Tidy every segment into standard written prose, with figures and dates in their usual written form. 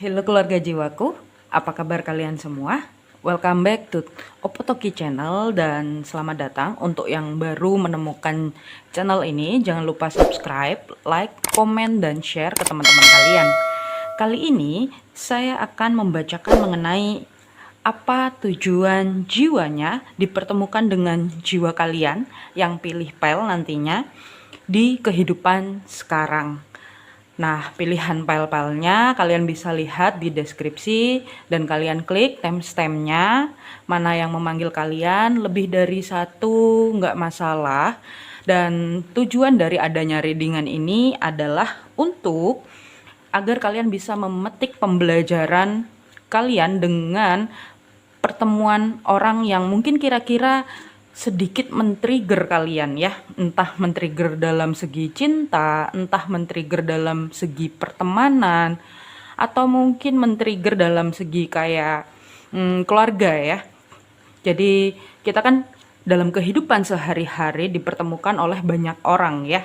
Halo keluarga jiwaku, apa kabar kalian semua? Welcome back to Opotoki Channel dan selamat datang untuk yang baru menemukan channel ini. Jangan lupa subscribe, like, komen, dan share ke teman-teman kalian. Kali ini saya akan membacakan mengenai apa tujuan jiwanya dipertemukan dengan jiwa kalian yang pilih pel nantinya di kehidupan sekarang. Nah, pilihan file-filenya kalian bisa lihat di deskripsi dan kalian klik timestamp-nya, mana yang memanggil kalian, lebih dari satu nggak masalah. Dan tujuan dari adanya readingan ini adalah untuk agar kalian bisa memetik pembelajaran kalian dengan pertemuan orang yang mungkin kira-kira sedikit men-trigger kalian ya, entah men-trigger dalam segi cinta, entah men-trigger dalam segi pertemanan, atau mungkin men-trigger dalam segi kayak keluarga ya. Jadi kita kan dalam kehidupan sehari-hari dipertemukan oleh banyak orang ya.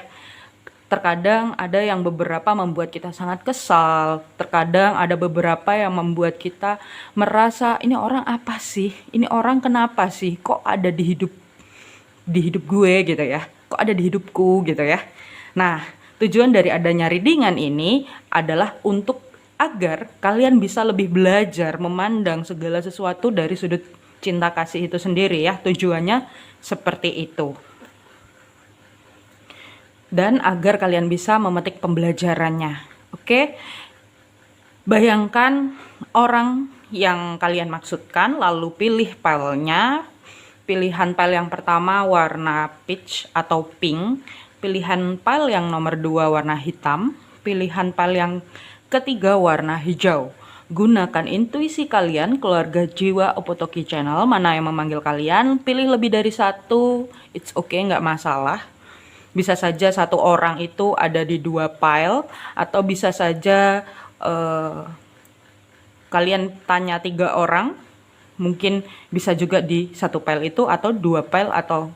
Terkadang ada yang beberapa membuat kita sangat kesal, terkadang ada beberapa yang membuat kita merasa ini orang apa sih, ini orang kenapa sih, kok ada di hidup gue gitu ya, kok ada di hidupku gitu ya. Nah, tujuan dari adanya readingan ini adalah untuk agar kalian bisa lebih belajar memandang segala sesuatu dari sudut cinta kasih itu sendiri ya. Tujuannya seperti itu. Dan agar kalian bisa memetik pembelajarannya. Oke. Bayangkan orang yang kalian maksudkan, lalu pilih filenya. Pilihan file yang pertama warna peach atau pink. Pilihan file yang nomor 2 warna hitam. Pilihan file yang ketiga warna hijau. Gunakan intuisi kalian, keluarga jiwa Opotoki Channel, mana yang memanggil kalian. Pilih lebih dari satu, it's okay, nggak masalah. Bisa saja satu orang itu ada di 2 file, atau bisa saja kalian tanya 3 orang, mungkin bisa juga di satu file itu, atau 2 file, atau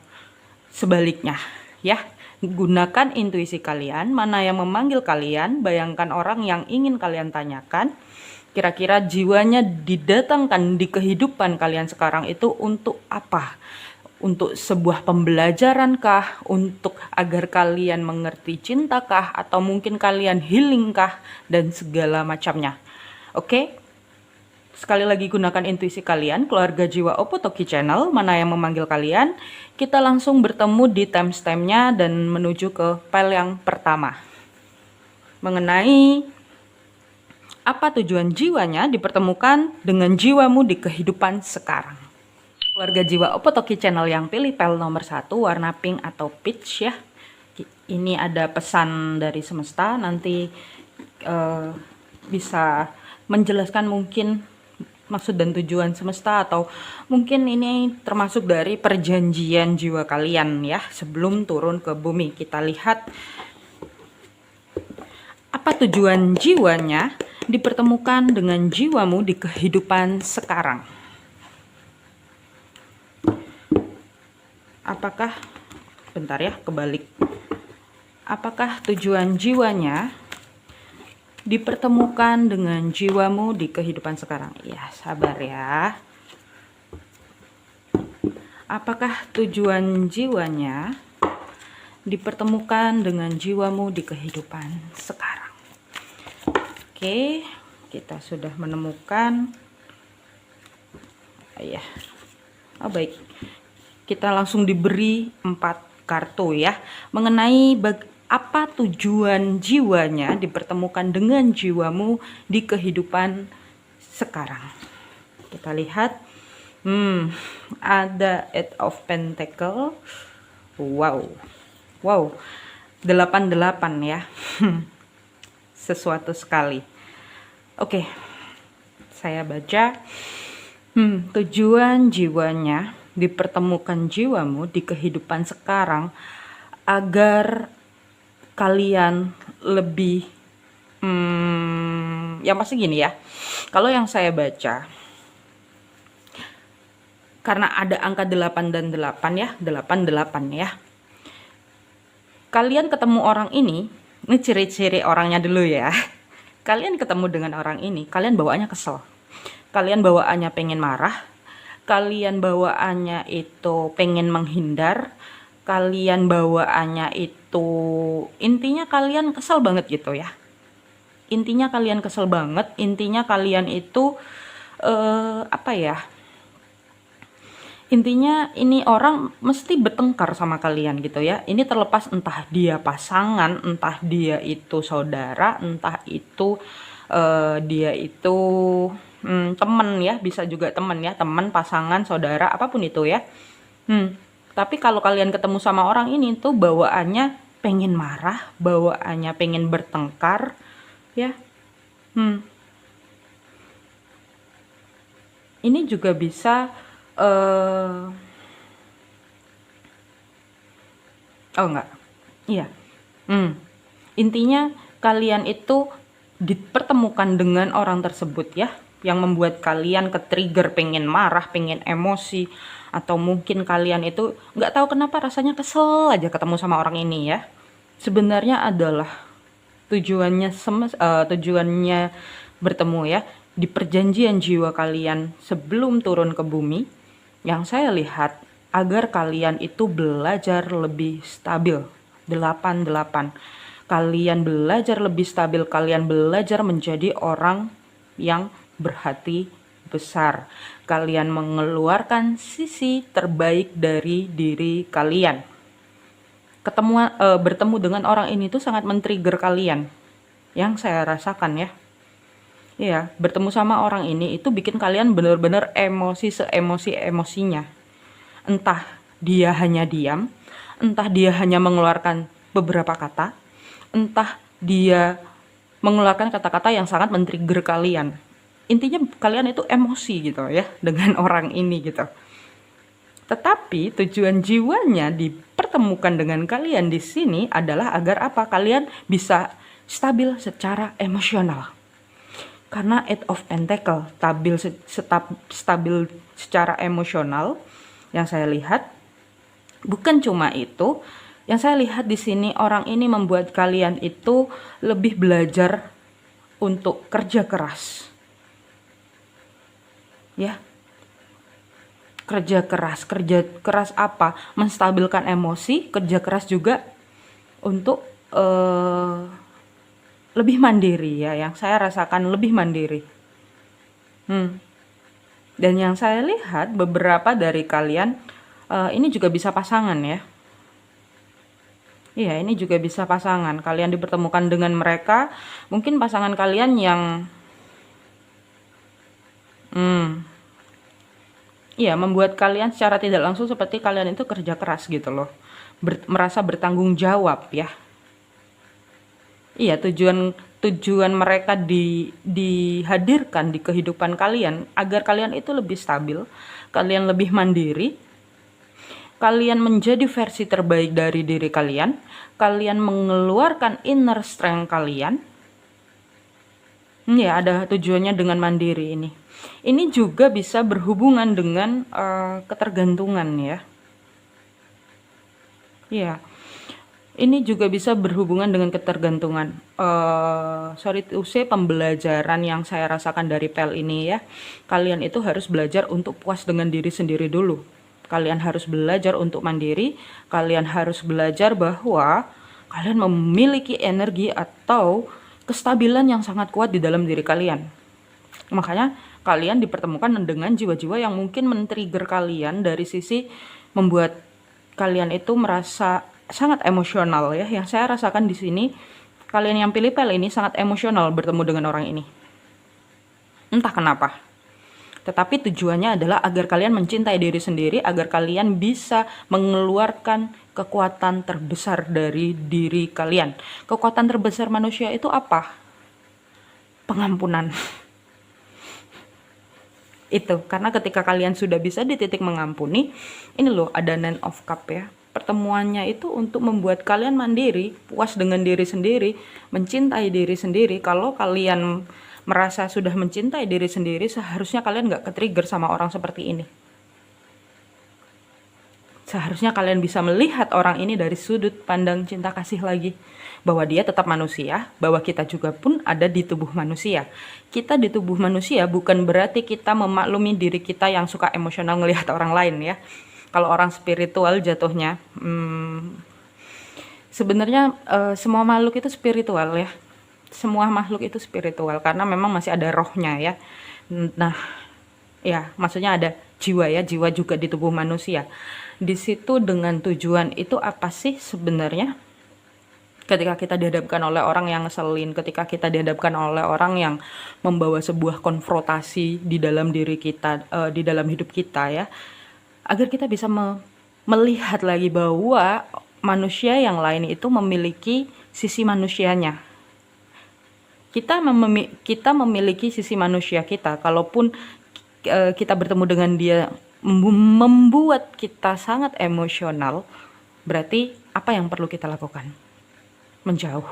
sebaliknya ya. Gunakan intuisi kalian, mana yang memanggil kalian. Bayangkan orang yang ingin kalian tanyakan, kira-kira jiwanya didatangkan di kehidupan kalian sekarang itu untuk apa? Untuk sebuah pembelajaran kah? Untuk agar kalian mengerti cinta kah? Atau mungkin kalian healing kah? Dan segala macamnya. Oke? Sekali lagi gunakan intuisi kalian, keluarga jiwa Opotoki Channel, mana yang memanggil kalian. Kita langsung bertemu di timestamp-nya dan menuju ke file yang pertama. Mengenai apa tujuan jiwanya dipertemukan dengan jiwamu di kehidupan sekarang. Keluarga jiwa Opotoki Channel yang pilih file nomor 1 warna pink atau peach ya. Ini ada pesan dari semesta, nanti bisa menjelaskan mungkin maksud dan tujuan semesta, atau mungkin ini termasuk dari perjanjian jiwa kalian ya sebelum turun ke bumi. Kita lihat apa tujuan jiwanya dipertemukan dengan jiwamu di kehidupan sekarang. Apakah, bentar ya, kebalik. Apakah tujuan jiwanya dipertemukan dengan jiwamu di kehidupan sekarang? Ya, sabar ya. Apakah tujuan jiwanya dipertemukan dengan jiwamu di kehidupan sekarang? Oke, kita sudah menemukan. Ya. Oh, baik. Kita langsung diberi 4 kartu ya, mengenai apa tujuan jiwanya dipertemukan dengan jiwamu di kehidupan sekarang. Kita lihat, ada Eight of Pentacle. Wow, 88 ya. Sesuatu sekali. Oke, saya baca. Tujuan jiwanya dipertemukan jiwamu di kehidupan sekarang agar kalian lebih yang pasti gini ya, kalau yang saya baca, karena ada angka 8 dan 8 ya, 88 ya, kalian ketemu orang ini ciri-ciri orangnya dulu ya. kalian ketemu dengan orang ini, kalian bawaannya kesel, kalian bawaannya pengen marah, kalian bawaannya itu pengen menghindar, kalian bawaannya itu intinya kalian kesel banget gitu ya. Intinya kalian kesel banget, intinya kalian itu apa ya? Intinya ini orang mesti bertengkar sama kalian gitu ya. Ini terlepas entah dia pasangan, entah dia itu saudara, entah itu dia itu temen ya, bisa juga temen ya, teman, pasangan, saudara, apapun itu ya. Tapi kalau kalian ketemu sama orang ini tuh bawaannya pengen marah, bawaannya pengen bertengkar ya. Ini juga bisa oh enggak. Iya. Intinya kalian itu dipertemukan dengan orang tersebut ya, yang membuat kalian ke-trigger pengen marah, pengen emosi, atau mungkin kalian itu nggak tahu kenapa rasanya kesel aja ketemu sama orang ini ya. Sebenarnya adalah tujuannya bertemu ya di perjanjian jiwa kalian sebelum turun ke bumi, yang saya lihat agar kalian itu belajar lebih stabil. 88. Kalian belajar lebih stabil, kalian belajar menjadi orang yang berhati besar. Kalian mengeluarkan sisi terbaik dari diri kalian. Bertemu dengan orang ini tuh sangat men-trigger kalian. Yang saya rasakan ya. Iya, bertemu sama orang ini itu bikin kalian benar-benar emosi seemosi-emosinya. Entah dia hanya diam, entah dia hanya mengeluarkan beberapa kata, entah dia mengeluarkan kata-kata yang sangat men-trigger kalian. Intinya kalian itu emosi gitu ya dengan orang ini gitu. Tetapi tujuan jiwanya dipertemukan dengan kalian di sini adalah agar apa? Kalian bisa stabil secara emosional. Karena Eight of Pentacle, stabil secara emosional yang saya lihat. Bukan cuma itu, yang saya lihat di sini orang ini membuat kalian itu lebih belajar untuk kerja keras. Ya. Kerja keras apa? Menstabilkan emosi, kerja keras juga untuk lebih mandiri ya, yang saya rasakan lebih mandiri. Dan yang saya lihat beberapa dari kalian ini juga bisa pasangan ya. Iya, ini juga bisa pasangan. Kalian dipertemukan dengan mereka, mungkin pasangan kalian yang iya, membuat kalian secara tidak langsung seperti kalian itu kerja keras gitu loh. Merasa bertanggung jawab ya. Iya, tujuan mereka dihadirkan di kehidupan kalian agar kalian itu lebih stabil, kalian lebih mandiri, kalian menjadi versi terbaik dari diri kalian, kalian mengeluarkan inner strength kalian. Ya, ada tujuannya dengan mandiri ini. Ini juga bisa berhubungan dengan ketergantungan ya. Iya. Ini juga bisa berhubungan dengan ketergantungan. Sorry to say, pembelajaran yang saya rasakan dari PEL ini ya. Kalian itu harus belajar untuk puas dengan diri sendiri dulu. Kalian harus belajar untuk mandiri. Kalian harus belajar bahwa kalian memiliki energi atau kestabilan yang sangat kuat di dalam diri kalian. Makanya kalian dipertemukan dengan jiwa-jiwa yang mungkin men-trigger kalian dari sisi membuat kalian itu merasa sangat emosional ya. Yang saya rasakan di sini, kalian yang pilih PEL ini sangat emosional bertemu dengan orang ini. Entah kenapa. Tetapi tujuannya adalah agar kalian mencintai diri sendiri, agar kalian bisa mengeluarkan kekuatan terbesar dari diri kalian. Kekuatan terbesar manusia itu apa? Pengampunan. Itu, karena ketika kalian sudah bisa di titik mengampuni, ini loh ada Nine of Cup ya. Pertemuannya itu untuk membuat kalian mandiri, puas dengan diri sendiri, mencintai diri sendiri. Kalau kalian merasa sudah mencintai diri sendiri, seharusnya kalian nggak ke-trigger sama orang seperti ini. seharusnya kalian bisa melihat orang ini dari sudut pandang cinta kasih lagi. Bahwa dia tetap manusia, bahwa kita juga pun ada di tubuh manusia. Kita di tubuh manusia bukan berarti kita memaklumi diri kita yang suka emosional ngelihat orang lain ya. Kalau orang spiritual jatuhnya, sebenarnya semua makhluk itu spiritual ya. Semua makhluk itu spiritual karena memang masih ada rohnya ya. Nah, ya maksudnya ada jiwa ya, jiwa juga di tubuh manusia. Di situ dengan tujuan itu apa sih sebenarnya? Ketika kita dihadapkan oleh orang yang ngeselin, ketika kita dihadapkan oleh orang yang membawa sebuah konfrontasi di dalam diri kita, di dalam hidup kita ya, agar kita bisa melihat lagi bahwa manusia yang lain itu memiliki sisi manusianya. Kita memiliki sisi manusia kita, kalaupun kita bertemu dengan dia membuat kita sangat emosional, berarti apa yang perlu kita lakukan? Menjauh,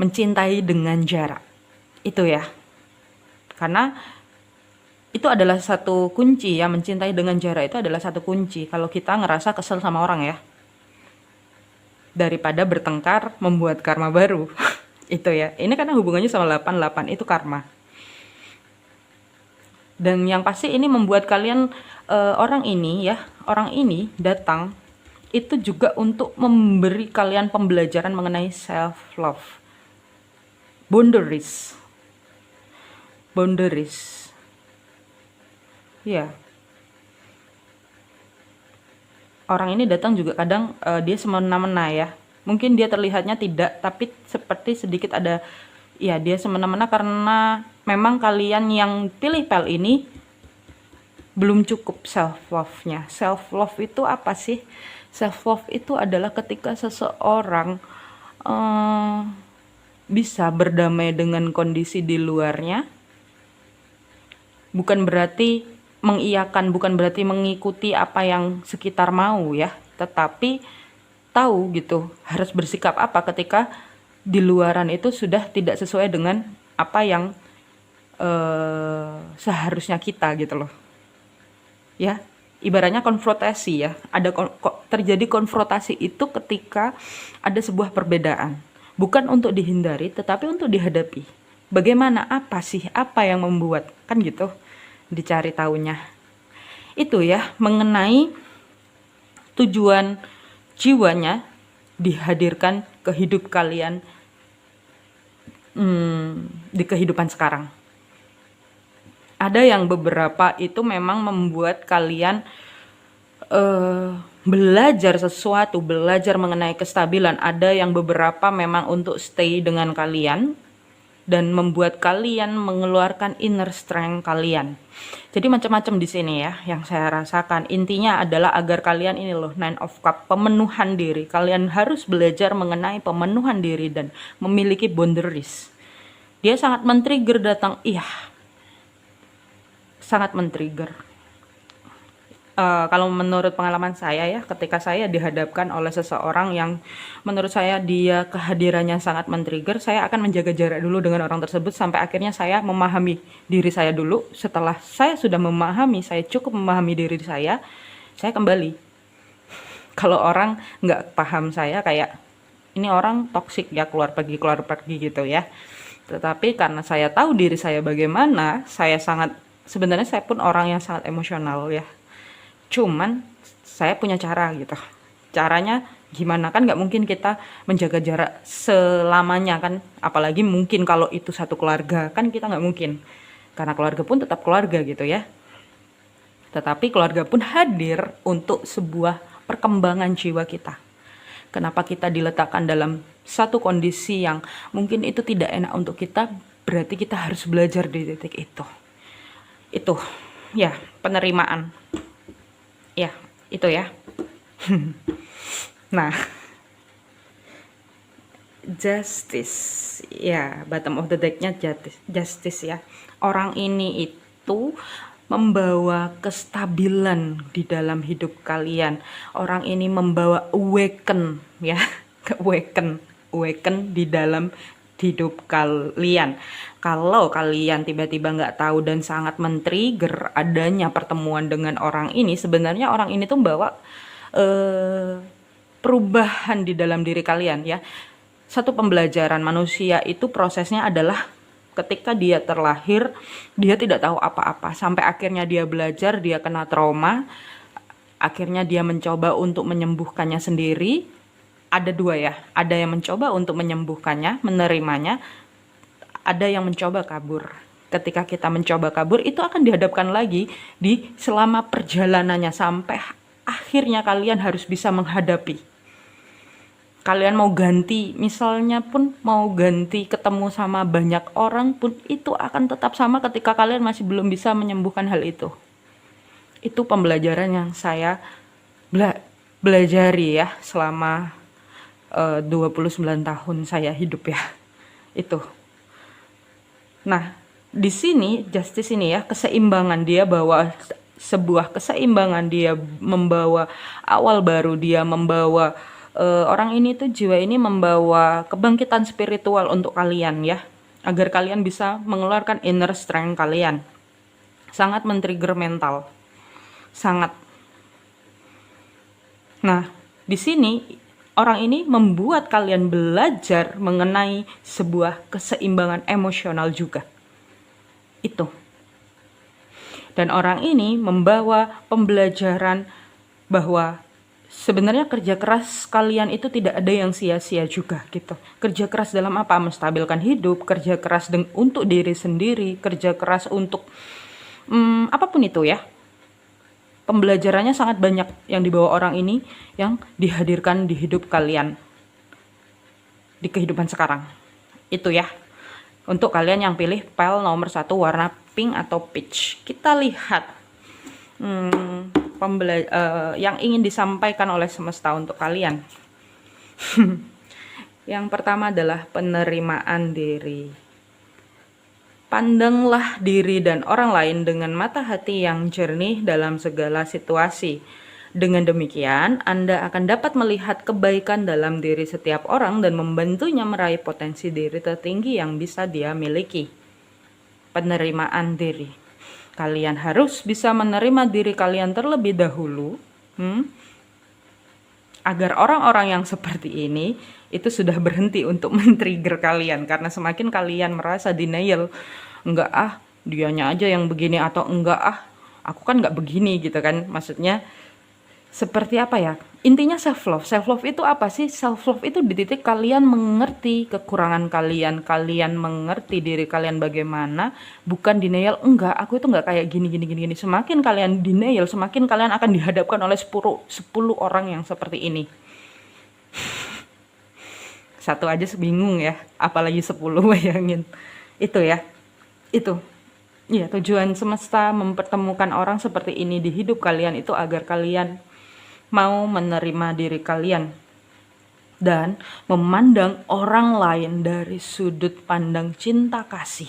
mencintai dengan jarak, itu ya, karena itu adalah satu kunci ya, mencintai dengan jarak itu adalah satu kunci kalau kita ngerasa kesel sama orang ya, daripada bertengkar membuat karma baru. Itu ya, ini karena hubungannya sama 88 itu karma, dan yang pasti ini membuat kalian orang ini datang itu juga untuk memberi kalian pembelajaran mengenai self love, boundaries ya. Orang ini datang juga kadang dia semena-mena ya, mungkin dia terlihatnya tidak, tapi seperti sedikit ada ya, dia semena-mena karena memang kalian yang pilih pel ini belum cukup self love-nya. Self love itu apa sih? Self love itu adalah ketika seseorang bisa berdamai dengan kondisi di luarnya. Bukan berarti mengiyakan, bukan berarti mengikuti apa yang sekitar mau ya, tetapi tahu gitu harus bersikap apa ketika di luaran itu sudah tidak sesuai dengan apa yang seharusnya kita gitu loh ya. Ibaratnya konfrontasi ya, ada terjadi konfrontasi itu ketika ada sebuah perbedaan, bukan untuk dihindari tetapi untuk dihadapi. Bagaimana, apa sih, apa yang membuat, kan gitu, dicari tahunya. Itu ya, mengenai tujuan jiwanya dihadirkan ke hidup kalian di kehidupan sekarang. Ada yang beberapa itu memang membuat kalian belajar sesuatu, belajar mengenai kestabilan. Ada yang beberapa memang untuk stay dengan kalian dan membuat kalian mengeluarkan inner strength kalian. Jadi macam-macam di sini ya yang saya rasakan. Intinya adalah agar kalian ini loh, Nine of Cups, pemenuhan diri. Kalian harus belajar mengenai pemenuhan diri dan memiliki boundaries. Dia sangat men-trigger datang, iya, sangat men-trigger. Kalau menurut pengalaman saya ya, ketika saya dihadapkan oleh seseorang yang menurut saya dia kehadirannya sangat men-trigger, saya akan menjaga jarak dulu dengan orang tersebut sampai akhirnya saya memahami diri saya dulu. Setelah saya sudah memahami, saya cukup memahami diri saya kembali. Kalau orang nggak paham saya, kayak ini orang toksik ya, keluar pergi gitu ya. Tetapi karena saya tahu diri saya bagaimana, sebenarnya saya pun orang yang sangat emosional ya. Cuman saya punya cara gitu. Caranya gimana, kan nggak mungkin kita menjaga jarak selamanya kan. Apalagi mungkin kalau itu satu keluarga, kan kita nggak mungkin. Karena keluarga pun tetap keluarga gitu ya. Tetapi keluarga pun hadir untuk sebuah perkembangan jiwa kita. Kenapa kita diletakkan dalam satu kondisi yang mungkin itu tidak enak untuk kita, berarti kita harus belajar di titik itu. Itu ya, penerimaan. Ya, itu ya. Nah, justice. Ya, bottom of the deck-nya justice ya. Orang ini itu membawa kestabilan di dalam hidup kalian. Orang ini membawa awaken ya. Awaken di dalam hidup kalian. Kalau kalian tiba-tiba nggak tahu dan sangat men-trigger adanya pertemuan dengan orang ini, sebenarnya orang ini tuh bawa perubahan di dalam diri kalian ya. Satu pembelajaran manusia itu prosesnya adalah ketika dia terlahir, dia tidak tahu apa-apa. Sampai akhirnya dia belajar, dia kena trauma, akhirnya dia mencoba untuk menyembuhkannya sendiri. Ada dua ya, ada yang mencoba untuk menyembuhkannya, menerimanya, ada yang mencoba kabur. Ketika kita mencoba kabur, itu akan dihadapkan lagi di selama perjalanannya sampai akhirnya kalian harus bisa menghadapi. Kalian mau ganti, misalnya pun mau ganti ketemu sama banyak orang pun, itu akan tetap sama ketika kalian masih belum bisa menyembuhkan hal itu. Itu pembelajaran yang saya belajari ya selama 29 tahun saya hidup ya. Itu. Nah, di sini justice ini ya, keseimbangan dia bawa sebuah keseimbangan, dia membawa awal baru, dia membawa orang ini tuh, jiwa ini membawa kebangkitan spiritual untuk kalian ya, agar kalian bisa mengeluarkan inner strength kalian. Sangat men-trigger mental, sangat. Nah, di sini orang ini membuat kalian belajar mengenai sebuah keseimbangan emosional juga. Itu. Dan orang ini membawa pembelajaran bahwa sebenarnya kerja keras kalian itu tidak ada yang sia-sia juga gitu. Kerja keras dalam apa? Menstabilkan hidup, kerja keras untuk diri sendiri, kerja keras untuk apapun itu ya. Pembelajarannya sangat banyak yang dibawa orang ini, yang dihadirkan di hidup kalian, di kehidupan sekarang. Itu ya. Untuk kalian yang pilih file nomor 1 warna pink atau peach. Kita lihat yang ingin disampaikan oleh semesta untuk kalian. Yang pertama adalah penerimaan diri. Pandanglah diri dan orang lain dengan mata hati yang jernih dalam segala situasi. Dengan demikian, Anda akan dapat melihat kebaikan dalam diri setiap orang dan membantunya meraih potensi diri tertinggi yang bisa dia miliki. Penerimaan diri. Kalian harus bisa menerima diri kalian terlebih dahulu, agar orang-orang yang seperti ini itu sudah berhenti untuk men-trigger kalian. Karena semakin kalian merasa denial, enggak dianya aja yang begini, atau enggak aku kan enggak begini gitu kan, maksudnya seperti apa ya, intinya self love itu apa sih? Self love itu di titik kalian mengerti kekurangan kalian, kalian mengerti diri kalian bagaimana, bukan denial, enggak aku itu enggak kayak gini. Semakin kalian denial, semakin kalian akan dihadapkan oleh 10 orang yang seperti ini. Satu aja bingung ya, apalagi 10, bayangin. Itu ya, itu ya, tujuan semesta mempertemukan orang seperti ini di hidup kalian itu agar kalian mau menerima diri kalian dan memandang orang lain dari sudut pandang cinta kasih.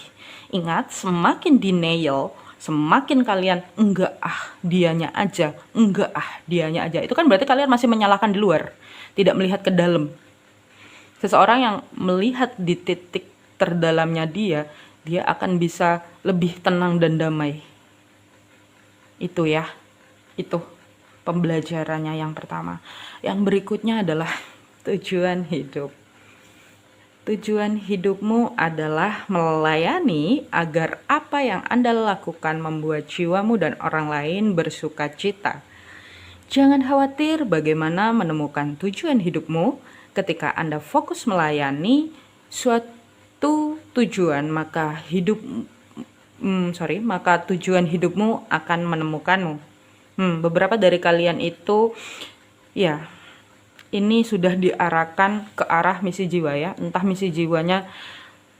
Ingat, semakin denial, semakin kalian enggak dianya aja, itu kan berarti kalian masih menyalahkan di luar, tidak melihat ke dalam. Seseorang yang melihat di titik terdalamnya dia akan bisa lebih tenang dan damai. Itu ya, itu pembelajarannya yang pertama. Yang berikutnya adalah tujuan hidup. Tujuan hidupmu adalah melayani agar apa yang Anda lakukan membuat jiwamu dan orang lain bersuka cita. Jangan khawatir bagaimana menemukan tujuan hidupmu. Ketika Anda fokus melayani suatu tujuan, maka tujuan hidupmu akan menemukanmu. Beberapa dari kalian itu ya, ini sudah diarahkan ke arah misi jiwa ya. Entah misi jiwanya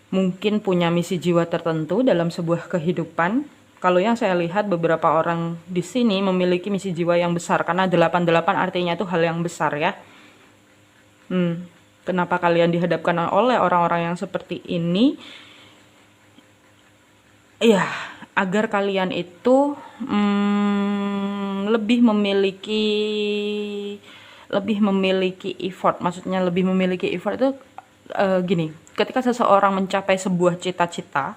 mungkin punya misi jiwa tertentu dalam sebuah kehidupan. Kalau yang saya lihat, beberapa orang di sini memiliki misi jiwa yang besar, karena 88 artinya itu hal yang besar ya. Kenapa kalian dihadapkan oleh orang-orang yang seperti ini? Ya, agar kalian itu lebih memiliki effort. Maksudnya lebih memiliki effort itu gini, ketika seseorang mencapai sebuah cita-cita,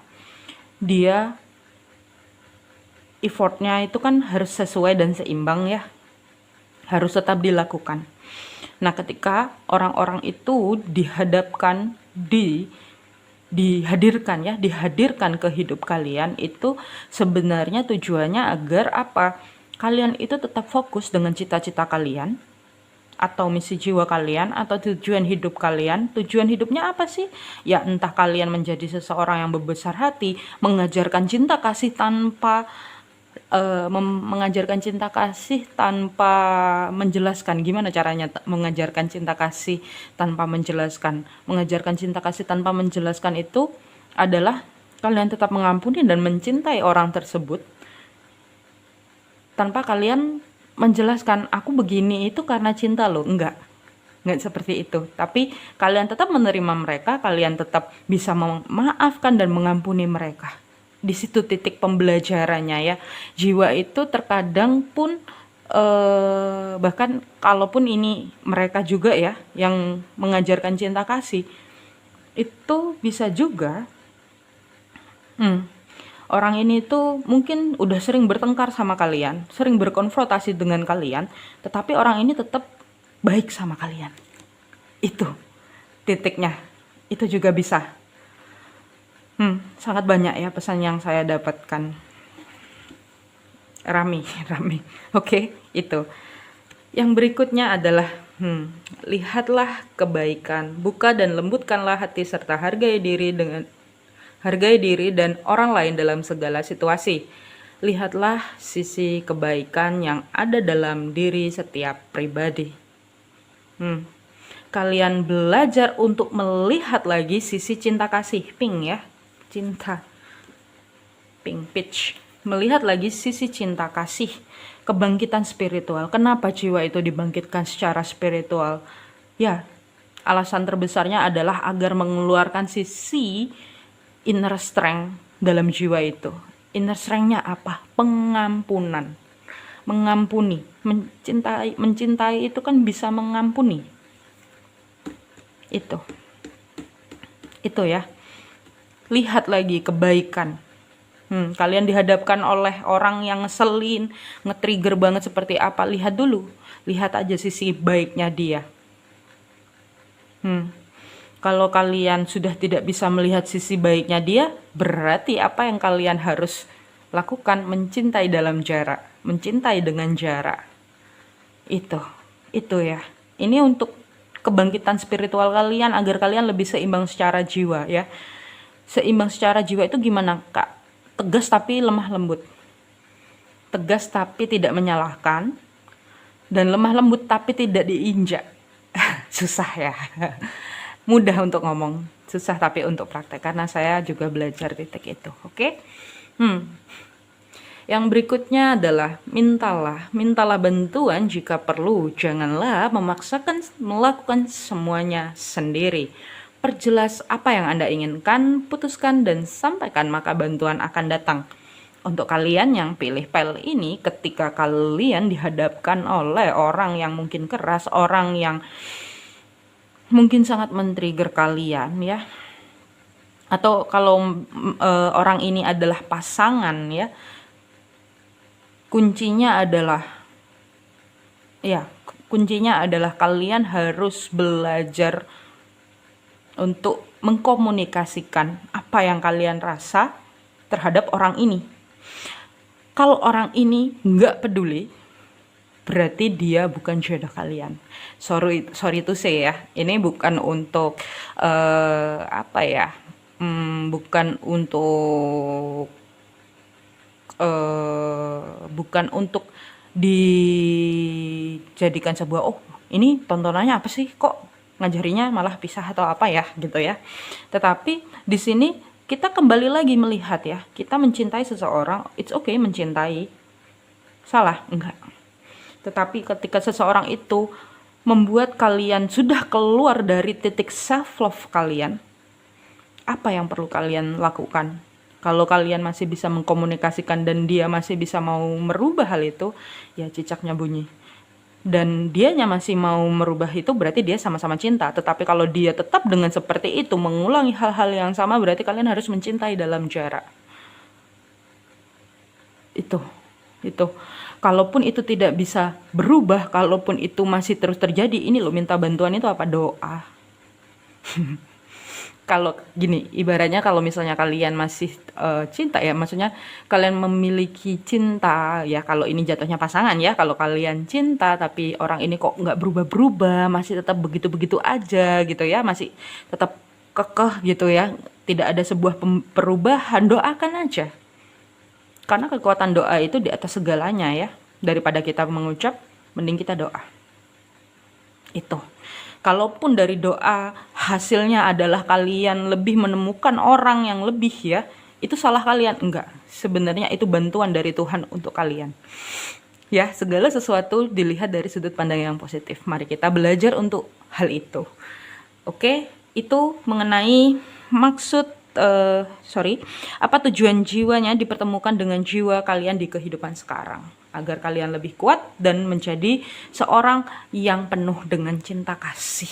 dia effortnya itu kan harus sesuai dan seimbang ya. harus tetap dilakukan. Nah, ketika orang-orang itu dihadirkan ke hidup kalian, itu sebenarnya tujuannya agar apa? Kalian itu tetap fokus dengan cita-cita kalian atau misi jiwa kalian atau tujuan hidup kalian. Tujuan hidupnya apa sih? Ya entah kalian menjadi seseorang yang berbesar hati, mengajarkan cinta kasih tanpa mengajarkan cinta kasih tanpa menjelaskan. Gimana caranya mengajarkan cinta kasih tanpa menjelaskan? Mengajarkan cinta kasih tanpa menjelaskan itu adalah kalian tetap mengampuni dan mencintai orang tersebut tanpa kalian menjelaskan, aku begini itu karena cinta loh. Enggak seperti itu. Tapi kalian tetap menerima mereka, kalian tetap bisa memaafkan dan mengampuni mereka. Di situ titik pembelajarannya ya. Jiwa itu terkadang pun bahkan kalaupun ini mereka juga ya yang mengajarkan cinta kasih, itu bisa juga orang ini tuh mungkin udah sering bertengkar sama kalian, sering berkonfrontasi dengan kalian, tetapi orang ini tetap baik sama kalian. Itu titiknya. Itu juga bisa. Sangat banyak ya pesan yang saya dapatkan. Rami. Oke, itu. Yang berikutnya adalah lihatlah kebaikan, buka dan lembutkanlah hati serta hargai diri dan orang lain dalam segala situasi. Lihatlah sisi kebaikan yang ada dalam diri setiap pribadi. Kalian belajar untuk melihat lagi sisi cinta kasih. Pink ya, cinta. Pink peach. Melihat lagi sisi cinta kasih, kebangkitan spiritual. Kenapa jiwa itu dibangkitkan secara spiritual? Ya, alasan terbesarnya adalah agar mengeluarkan sisi inner strength dalam jiwa itu. Inner strength-nya apa? Pengampunan. Mengampuni, mencintai itu kan bisa mengampuni. Itu ya. Lihat lagi kebaikan. Kalian dihadapkan oleh orang yang ngeselin, nge-trigger banget seperti apa, lihat dulu. Lihat aja sisi baiknya dia. Kalau kalian sudah tidak bisa melihat sisi baiknya dia, berarti apa yang kalian harus lakukan? Mencintai dalam jarak, mencintai dengan jarak. Itu ya. Ini untuk kebangkitan spiritual kalian agar kalian lebih seimbang secara jiwa ya. Seimbang secara jiwa itu gimana, Kak? Tegas tapi lemah lembut. Tegas tapi tidak menyalahkan. Dan lemah lembut tapi tidak diinjak. Susah ya. Mudah untuk ngomong, susah tapi untuk praktek. Karena saya juga belajar titik itu. Oke? Yang berikutnya adalah mintalah bantuan jika perlu. Janganlah memaksakan melakukan semuanya sendiri. Perjelas apa yang Anda inginkan, putuskan dan sampaikan, maka bantuan akan datang. Untuk kalian yang pilih pel ini, ketika kalian dihadapkan oleh orang yang mungkin keras, orang yang mungkin sangat men-trigger kalian ya, atau kalau orang ini adalah pasangan ya, kuncinya adalah kalian harus belajar untuk mengkomunikasikan apa yang kalian rasa terhadap orang ini. Kalau orang ini nggak peduli, berarti dia bukan jodoh kalian. Sorry to say ya, ini bukan untuk bukan untuk dijadikan sebuah ini tontonannya apa sih, kok ngajarinya malah pisah atau apa ya gitu ya. Tetapi di sini kita kembali lagi melihat ya, kita mencintai seseorang, it's okay mencintai. Salah? Enggak. Tetapi ketika seseorang itu membuat kalian sudah keluar dari titik self love kalian, apa yang perlu kalian lakukan? Kalau kalian masih bisa mengkomunikasikan dan dia masih bisa mau merubah hal itu, ya cicaknya bunyi. Dan dianya masih mau merubah itu, berarti dia sama-sama cinta. Tetapi kalau dia tetap dengan seperti itu, mengulangi hal-hal yang sama, berarti kalian harus mencintai dalam jarak. Itu Itu. Kalaupun itu tidak bisa berubah, kalaupun itu masih terus terjadi, ini lo minta bantuan itu apa? Doa. Kalau gini, ibaratnya kalau misalnya kalian masih cinta ya, maksudnya kalian memiliki cinta ya, kalau ini jatuhnya pasangan ya, kalau kalian cinta tapi orang ini kok nggak berubah-berubah, masih tetap begitu-begitu aja gitu ya, masih tetap kekeh gitu ya, tidak ada sebuah perubahan, doakan aja. Karena kekuatan doa itu di atas segalanya ya. Daripada kita mengucap, mending kita doa. Itu. Kalaupun dari doa hasilnya adalah kalian lebih menemukan orang yang lebih ya, itu salah kalian. Enggak. Sebenarnya itu bantuan dari Tuhan untuk kalian. Ya, segala sesuatu dilihat dari sudut pandang yang positif. Mari kita belajar untuk hal itu. Oke, itu mengenai maksud apa tujuan jiwanya dipertemukan dengan jiwa kalian di kehidupan sekarang, agar kalian lebih kuat dan menjadi seorang yang penuh dengan cinta kasih.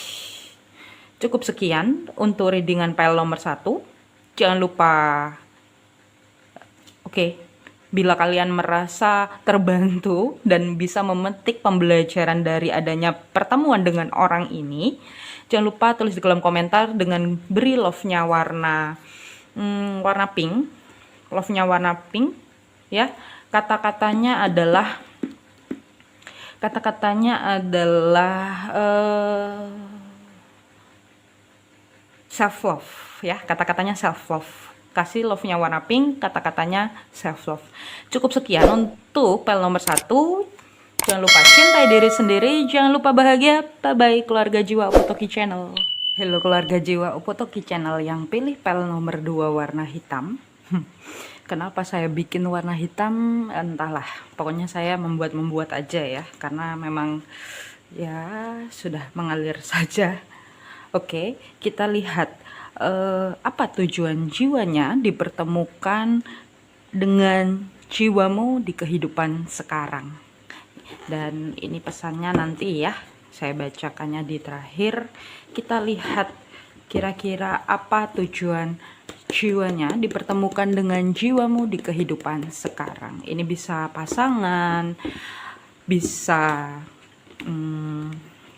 Cukup sekian untuk readingan file nomor 1. Jangan lupa, bila kalian merasa terbantu dan bisa memetik pembelajaran dari adanya pertemuan dengan orang ini, jangan lupa tulis di kolom komentar dengan beri love-nya warna pink, love-nya warna pink ya. Kata-katanya adalah self love ya, kata-katanya self love. Kasih love-nya warna pink, kata-katanya self love. Cukup sekian untuk file nomor 1. Jangan lupa cintai diri sendiri, jangan lupa bahagia. Bye bye keluarga jiwa Opotoki Channel. Halo keluarga jiwa Opotoki Channel yang pilih file nomor 2 warna hitam. Kenapa saya bikin warna hitam? Entahlah, pokoknya saya membuat aja ya, karena memang ya sudah mengalir saja. Oke, kita lihat apa tujuan jiwanya dipertemukan dengan jiwamu di kehidupan sekarang. Dan ini pesannya nanti ya, saya bacakannya di terakhir. Kita lihat kira-kira apa tujuan jiwanya dipertemukan dengan jiwamu di kehidupan sekarang. Ini bisa pasangan, bisa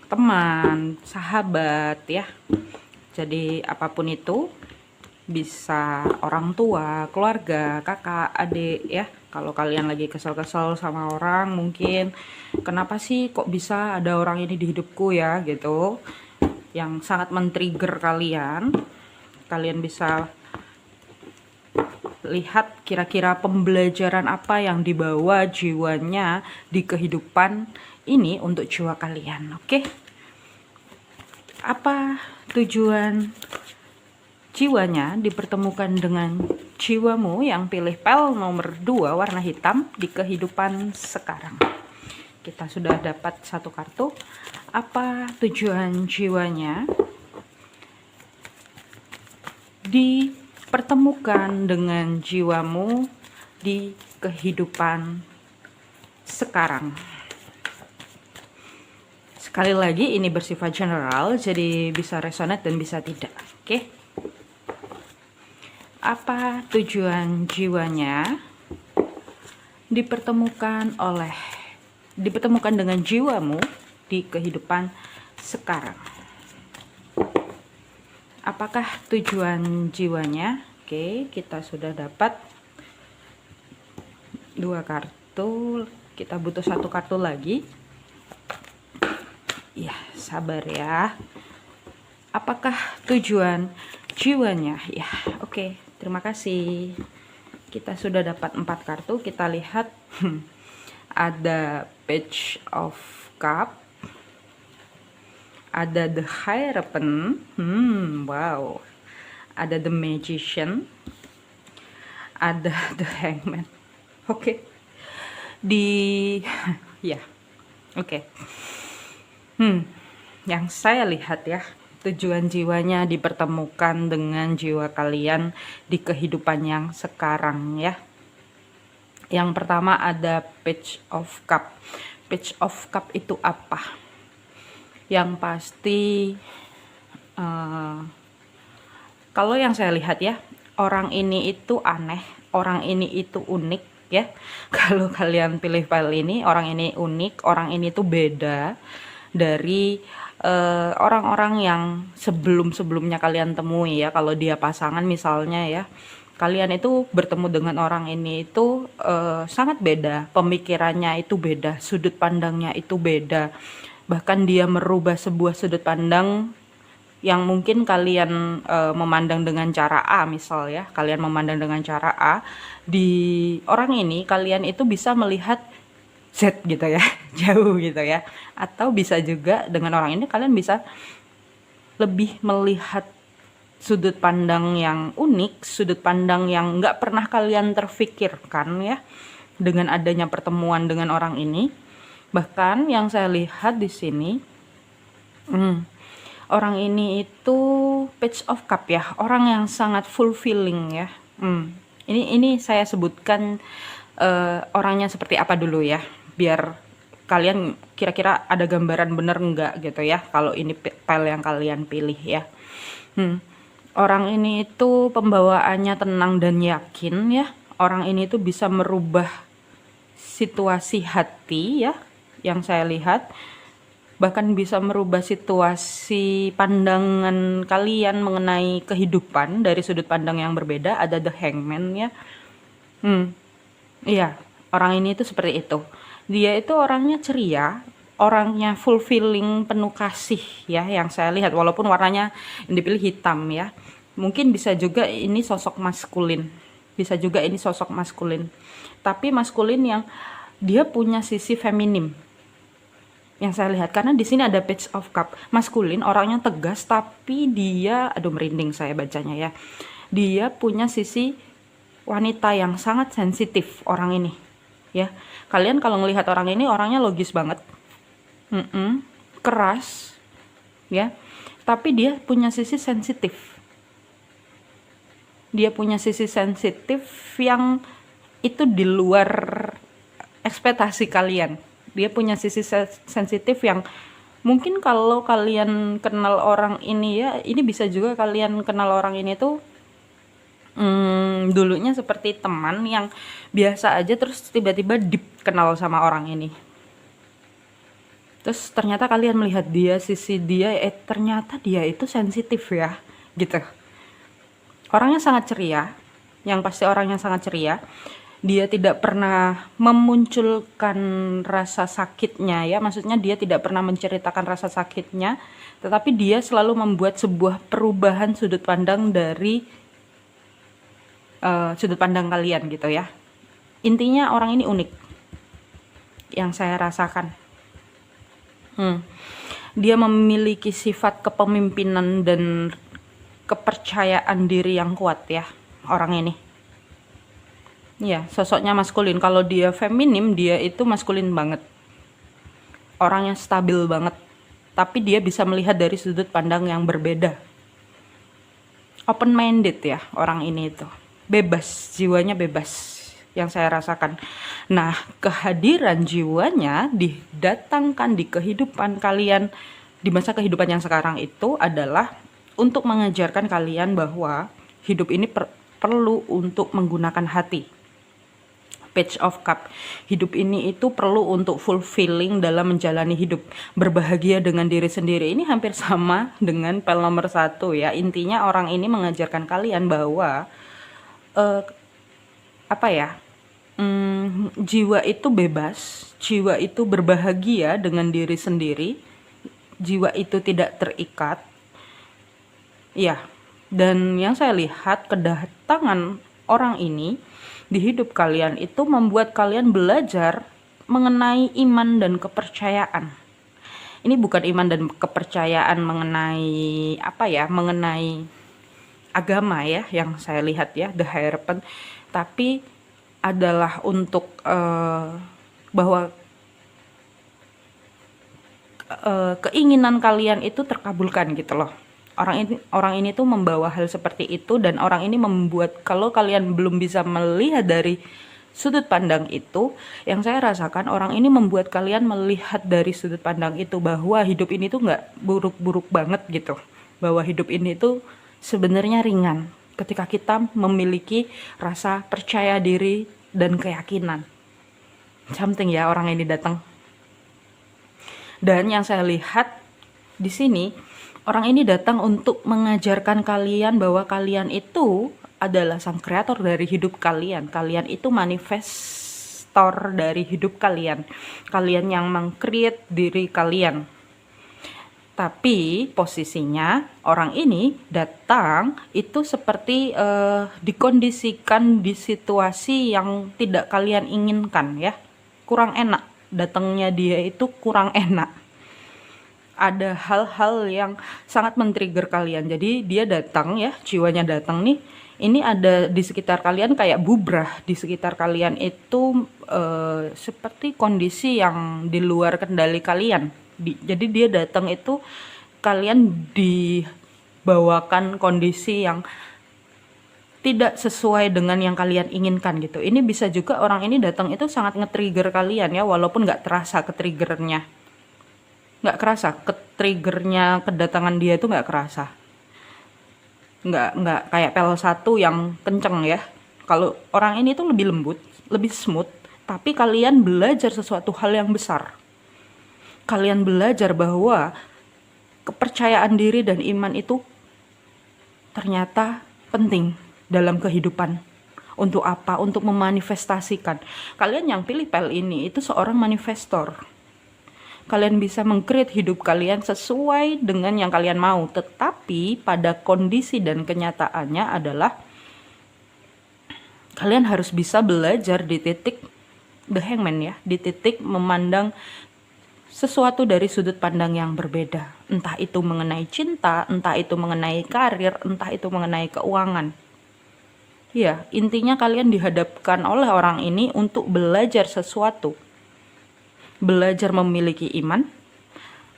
teman, sahabat ya. Jadi apapun itu, bisa orang tua, keluarga, kakak, adik ya. Kalau kalian lagi kesel-kesel sama orang, mungkin kenapa sih kok bisa ada orang ini di hidupku ya gitu, yang sangat men-trigger kalian. Kalian bisa lihat kira-kira pembelajaran apa yang dibawa jiwanya di kehidupan ini untuk jiwa kalian. Oke, apa tujuan jiwanya dipertemukan dengan jiwamu yang pilih file nomor 2 warna hitam di kehidupan sekarang? Kita sudah dapat satu kartu. Apa tujuan jiwanya dipertemukan dengan jiwamu di kehidupan sekarang? Sekali lagi, ini bersifat general, jadi bisa resonate dan bisa tidak. Oke. Apa tujuan jiwanya dipertemukan dengan jiwamu di kehidupan sekarang? Apakah tujuan jiwanya? Oke, kita sudah dapat 2 kartu. Kita butuh 1 kartu lagi. Ya, sabar ya. Apakah tujuan jiwanya? Ya, oke. Terima kasih. Kita sudah dapat 4 kartu. Kita lihat ada Page of Cup, ada The Hierophant, wow, ada The Magician, ada The Hangman. Oke. Ya, oke. Yang saya lihat ya, tujuan jiwanya dipertemukan dengan jiwa kalian di kehidupan yang sekarang ya. Yang pertama ada Page of Cup. Page of Cup itu apa? Yang pasti kalau yang saya lihat ya, orang ini itu aneh, orang ini itu unik, ya. Kalau kalian pilih file ini, orang ini unik, orang ini tuh beda dari orang-orang yang sebelum-sebelumnya kalian temui ya. Kalau dia pasangan misalnya ya, kalian itu bertemu dengan orang ini itu sangat beda, pemikirannya itu beda, sudut pandangnya itu beda. Bahkan dia merubah sebuah sudut pandang yang mungkin kalian memandang dengan cara A, misal ya, kalian memandang dengan cara A, di orang ini kalian itu bisa melihat Z gitu ya, jauh gitu ya. Atau bisa juga dengan orang ini kalian bisa lebih melihat sudut pandang yang unik, sudut pandang yang nggak pernah kalian terfikirkan ya, dengan adanya pertemuan dengan orang ini. Bahkan yang saya lihat di sini, orang ini itu Page of Cup ya, orang yang sangat fulfilling ya. Ini saya sebutkan orangnya seperti apa dulu ya, biar kalian kira-kira ada gambaran bener enggak gitu ya, kalau ini file yang kalian pilih ya. Orang ini itu pembawaannya tenang dan yakin ya. Orang ini tuh bisa merubah situasi hati ya, yang saya lihat. Bahkan bisa merubah situasi pandangan kalian mengenai kehidupan dari sudut pandang yang berbeda. Ada The Hangman ya. Iya, orang ini tuh seperti itu. Dia itu orangnya ceria, orangnya fulfilling, penuh kasih ya, yang saya lihat. Walaupun warnanya yang dipilih hitam ya. Mungkin bisa juga ini sosok maskulin. Bisa juga ini sosok maskulin. Tapi maskulin yang dia punya sisi feminim. Yang saya lihat, karena di sini ada Page of Cup, maskulin, orangnya tegas, tapi dia, aduh merinding saya bacanya ya, dia punya sisi wanita yang sangat sensitif orang ini ya. Kalian kalau ngelihat orang ini, orangnya logis banget, keras ya, tapi dia punya sisi sensitif. Dia punya sisi sensitif yang itu di luar ekspektasi kalian. Dia punya sisi sensitif yang mungkin kalau kalian kenal orang ini ya, ini bisa juga kalian kenal orang ini tuh dulunya seperti teman yang biasa aja, terus tiba-tiba deep kenal sama orang ini. Terus ternyata kalian melihat dia, sisi dia, ternyata dia itu sensitif ya, gitu. Orangnya sangat ceria, yang pasti orangnya sangat ceria. Dia tidak pernah memunculkan rasa sakitnya ya, maksudnya dia tidak pernah menceritakan rasa sakitnya, tetapi dia selalu membuat sebuah perubahan sudut pandang dari sudut pandang kalian gitu ya. Intinya orang ini unik yang saya rasakan. Dia memiliki sifat kepemimpinan dan kepercayaan diri yang kuat ya, orang ini. Ya, sosoknya maskulin. Kalau dia feminim, dia itu maskulin banget. Orangnya stabil banget. Tapi dia bisa melihat dari sudut pandang yang berbeda. Open minded ya, orang ini itu. Bebas, jiwanya bebas. Yang saya rasakan. Nah, kehadiran jiwanya didatangkan di kehidupan kalian, di masa kehidupan yang sekarang itu adalah untuk mengajarkan kalian bahwa hidup ini perlu untuk menggunakan hati. Page of Cup, hidup ini itu perlu untuk fulfilling dalam menjalani hidup, berbahagia dengan diri sendiri. Ini hampir sama dengan file nomor 1 ya. Intinya orang ini mengajarkan kalian bahwa jiwa itu bebas, jiwa itu berbahagia dengan diri sendiri, jiwa itu tidak terikat. Ya, dan yang saya lihat, kedatangan orang ini di hidup kalian itu membuat kalian belajar mengenai iman dan kepercayaan. Ini bukan iman dan kepercayaan mengenai mengenai agama ya, yang saya lihat ya, The Hierophant, tapi adalah untuk bahwa keinginan kalian itu terkabulkan gitu loh. Orang ini tuh membawa hal seperti itu, dan orang ini membuat, kalau kalian belum bisa melihat dari sudut pandang itu, yang saya rasakan orang ini membuat kalian melihat dari sudut pandang itu, bahwa hidup ini tuh nggak buruk-buruk banget gitu, bahwa hidup ini tuh sebenarnya ringan ketika kita memiliki rasa percaya diri dan keyakinan. Something ya orang ini datang. Dan yang saya lihat di sini, orang ini datang untuk mengajarkan kalian bahwa kalian itu adalah sang kreator dari hidup kalian. Kalian itu manifestor dari hidup kalian. Kalian yang meng-create diri kalian. Tapi posisinya orang ini datang itu seperti dikondisikan di situasi yang tidak kalian inginkan ya. Kurang enak. Datangnya dia itu kurang enak. Ada hal-hal yang sangat men-trigger kalian. Jadi dia datang ya, jiwanya datang nih. Ini ada di sekitar kalian kayak bubrah. Di sekitar kalian itu seperti kondisi yang di luar kendali kalian. Jadi dia datang itu kalian dibawakan kondisi yang tidak sesuai dengan yang kalian inginkan gitu. Ini bisa juga orang ini datang itu sangat nge-trigger kalian ya, walaupun nggak terasa ke-triggernya. Nggak kerasa, ke-triggernya kedatangan dia itu nggak kerasa. Nggak kayak pel 1 yang kenceng ya. Kalau orang ini tuh lebih lembut, lebih smooth, tapi kalian belajar sesuatu hal yang besar. Kalian belajar bahwa kepercayaan diri dan iman itu ternyata penting dalam kehidupan. Untuk apa? Untuk memanifestasikan. Kalian yang pilih pel ini itu seorang manifestor. Kalian bisa meng-create hidup kalian sesuai dengan yang kalian mau. Tetapi pada kondisi dan kenyataannya adalah kalian harus bisa belajar di titik the hangman ya. Di titik memandang sesuatu dari sudut pandang yang berbeda. Entah itu mengenai cinta, entah itu mengenai karir, entah itu mengenai keuangan. Ya, intinya kalian dihadapkan oleh orang ini untuk belajar sesuatu. Belajar memiliki iman,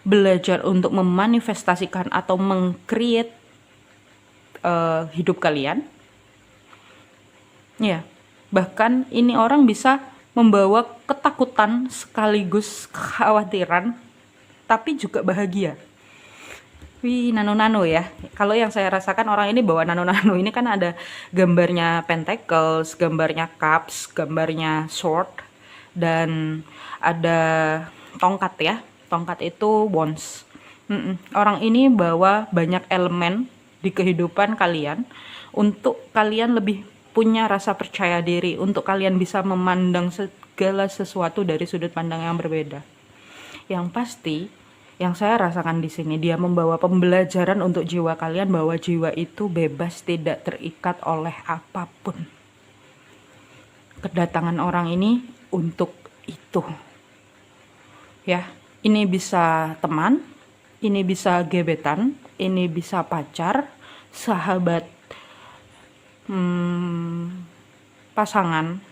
belajar untuk memanifestasikan atau meng-create hidup kalian. Ya, bahkan ini orang bisa membawa ketakutan sekaligus kekhawatiran, tapi juga bahagia. Wih, nano-nano ya. Kalau yang saya rasakan orang ini bawa nano-nano ini kan ada gambarnya pentacles, gambarnya cups, gambarnya sword, dan ada tongkat ya. Tongkat itu wands. Orang ini bawa banyak elemen di kehidupan kalian untuk kalian lebih punya rasa percaya diri, untuk kalian bisa memandang segala sesuatu dari sudut pandang yang berbeda. Yang pasti yang saya rasakan di sini, dia membawa pembelajaran untuk jiwa kalian bahwa jiwa itu bebas, tidak terikat oleh apapun. Kedatangan orang ini untuk itu. Ya, ini bisa teman, ini bisa gebetan, ini bisa pacar, sahabat, pasangan,